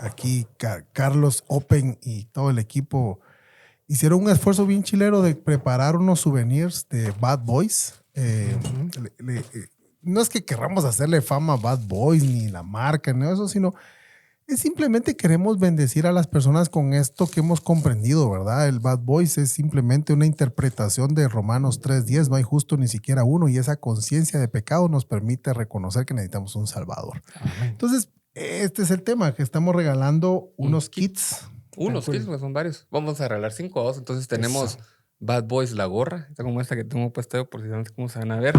Speaker 3: aquí Carlos Open y todo el equipo hicieron un esfuerzo bien chilero de preparar unos souvenirs de Bad Boys. No es que querramos hacerle fama a Bad Boys ni la marca, no eso, sino es simplemente queremos bendecir a las personas con esto que hemos comprendido, ¿verdad? El Bad Boys es simplemente una interpretación de Romanos 3:10, no hay justo ni siquiera uno, y esa conciencia de pecado nos permite reconocer que necesitamos un Salvador.
Speaker 4: Amén.
Speaker 3: Entonces, este es el tema, que estamos regalando unos kits.
Speaker 2: Unos kits, pues son varios. Vamos a regalar 5 a 2. Entonces tenemos Bad Boys la gorra, esta como esta que tengo puesta por si no sé cómo se van a ver.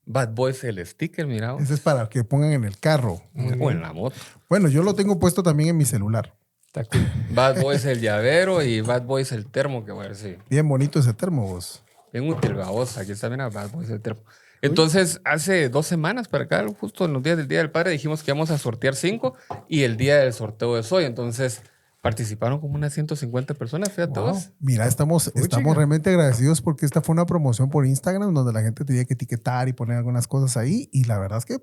Speaker 2: Bad Boys el sticker, mira.
Speaker 3: Ese es para que pongan en el carro.
Speaker 2: O en la moto.
Speaker 3: Bueno, yo lo tengo puesto también en mi celular.
Speaker 4: Está cool.
Speaker 2: Bad Boys el llavero y Bad Boys el termo, que voy a ver si.
Speaker 3: Bien bonito ese termo, vos.
Speaker 2: Bien útil, vos. Aquí está, mira, Bad Boys el termo. Entonces, hace 2 semanas para acá, justo en los días del Día del Padre, dijimos que íbamos a sortear 5 y el día del sorteo es hoy. Entonces, participaron como unas 150 personas, fíjate vos.
Speaker 3: Mira, estamos realmente agradecidos porque esta fue una promoción por Instagram donde la gente tenía que etiquetar y poner algunas cosas ahí y la verdad es que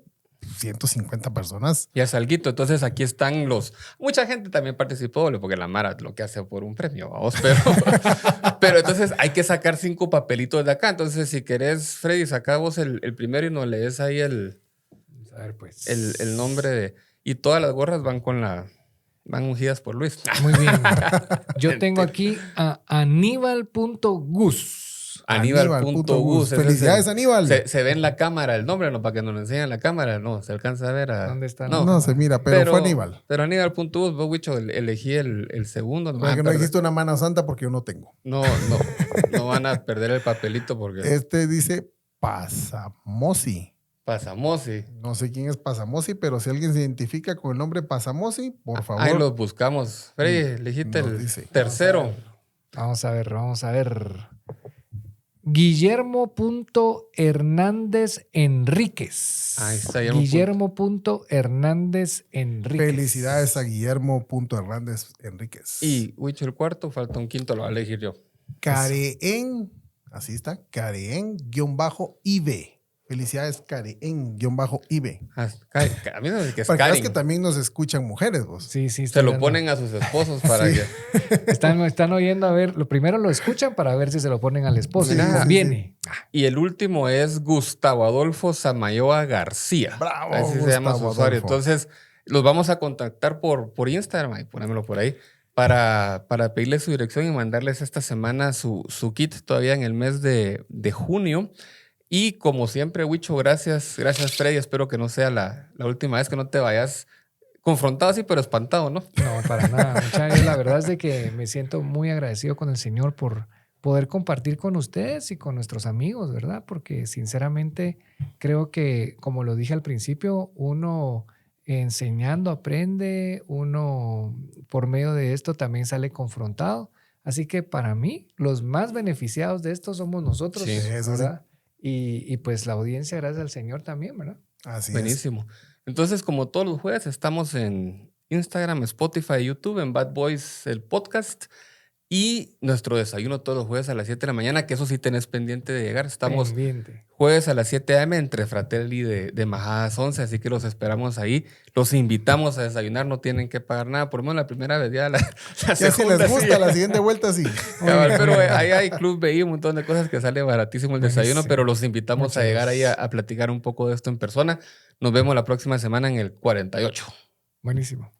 Speaker 3: 150 personas.
Speaker 2: Ya es alguito. Entonces aquí están mucha gente también participó, porque la Mara lo que hace por un premio, vamos, pero entonces hay que sacar 5 papelitos de acá. Entonces si querés, Freddy, saca vos el primero y nos lees ahí
Speaker 4: Vamos a ver, pues.
Speaker 2: el nombre y todas las gorras van ungidas por Luis.
Speaker 4: Muy bien. Yo tengo aquí a Aníbal.gus.
Speaker 2: Aníbal.gus.
Speaker 3: Felicidades, Aníbal.
Speaker 2: Se ve en la cámara el nombre, ¿no? Para que nos lo enseñen en la cámara. No, se alcanza a ver.
Speaker 4: ¿Dónde está?
Speaker 3: No se mira, pero fue Aníbal.
Speaker 2: Pero Aníbal.gus, vos, Wicho, elegí el segundo. No
Speaker 3: porque no dijiste una mano santa porque yo no tengo.
Speaker 2: No van a perder el papelito porque...
Speaker 3: Dice Pasamosi.
Speaker 2: Pasamosi.
Speaker 3: No sé quién es Pasamosi, pero si alguien se identifica con el nombre Pasamosi, por favor.
Speaker 2: Ahí los buscamos. Freddy, elegiste el tercero.
Speaker 4: Vamos a ver. Guillermo.Hernández Enríquez.
Speaker 2: Ahí está,
Speaker 4: Guillermo.Hernández Enríquez.
Speaker 3: Felicidades a Guillermo.Hernández Enríquez.
Speaker 2: Y Wicho, el cuarto, falta un quinto, lo voy a elegir yo.
Speaker 3: Careen, así está, Careen-IB. Felicidades, Careen-IB.
Speaker 2: A mí no sé qué es
Speaker 3: Para
Speaker 2: Karen.
Speaker 3: que también nos escuchan mujeres, vos.
Speaker 4: Sí.
Speaker 2: Se lo ponen a sus esposos para que...
Speaker 4: Están oyendo a ver. Lo primero lo escuchan para ver si se lo ponen al esposo.
Speaker 2: Mira,
Speaker 4: y les conviene.
Speaker 2: Y el último es Gustavo Adolfo Samayoa García.
Speaker 3: Bravo,
Speaker 2: Así se llama su
Speaker 3: Gustavo
Speaker 2: usuario.
Speaker 3: Adolfo.
Speaker 2: Entonces, los vamos a contactar por Instagram, y ponémelo por ahí, para pedirles su dirección y mandarles esta semana su kit todavía en el mes de junio. Y como siempre, Wicho, gracias Freddy. Espero que no sea la última vez, que no te vayas confrontado así, pero espantado, ¿no?
Speaker 4: No, para nada. Muchachos, la verdad es de que me siento muy agradecido con el Señor por poder compartir con ustedes y con nuestros amigos, ¿verdad? Porque sinceramente creo que, como lo dije al principio, uno enseñando aprende, uno por medio de esto también sale confrontado. Así que para mí, los más beneficiados de esto somos nosotros,
Speaker 2: Sí,
Speaker 3: eso
Speaker 4: ¿verdad? Y pues la audiencia, gracias al Señor también, ¿verdad?
Speaker 3: Así
Speaker 2: Buenísimo. Entonces, como todos los jueves, estamos en Instagram, Spotify, YouTube, en Bad Boys, el podcast. Y nuestro desayuno todos los jueves a las 7 de la mañana, que eso sí tenés pendiente de llegar. Estamos
Speaker 4: Pendiente.
Speaker 2: jueves a las 7 a.m. entre Fratelli de Majadas 11, así que los esperamos ahí. Los invitamos a desayunar, no tienen que pagar nada. Por lo menos la primera vez, ya la
Speaker 3: Ya si
Speaker 2: segunda
Speaker 3: les gusta,
Speaker 2: sí.
Speaker 3: la siguiente vuelta sí.
Speaker 2: Cabal, pero ahí hay Club BI, un montón de cosas que sale baratísimo el desayuno,
Speaker 4: Buenísimo.
Speaker 2: pero los invitamos
Speaker 4: Muchas
Speaker 2: a llegar ahí
Speaker 4: gracias.
Speaker 2: a platicar un poco de esto en persona. Nos vemos la próxima semana en el 48.
Speaker 4: Buenísimo.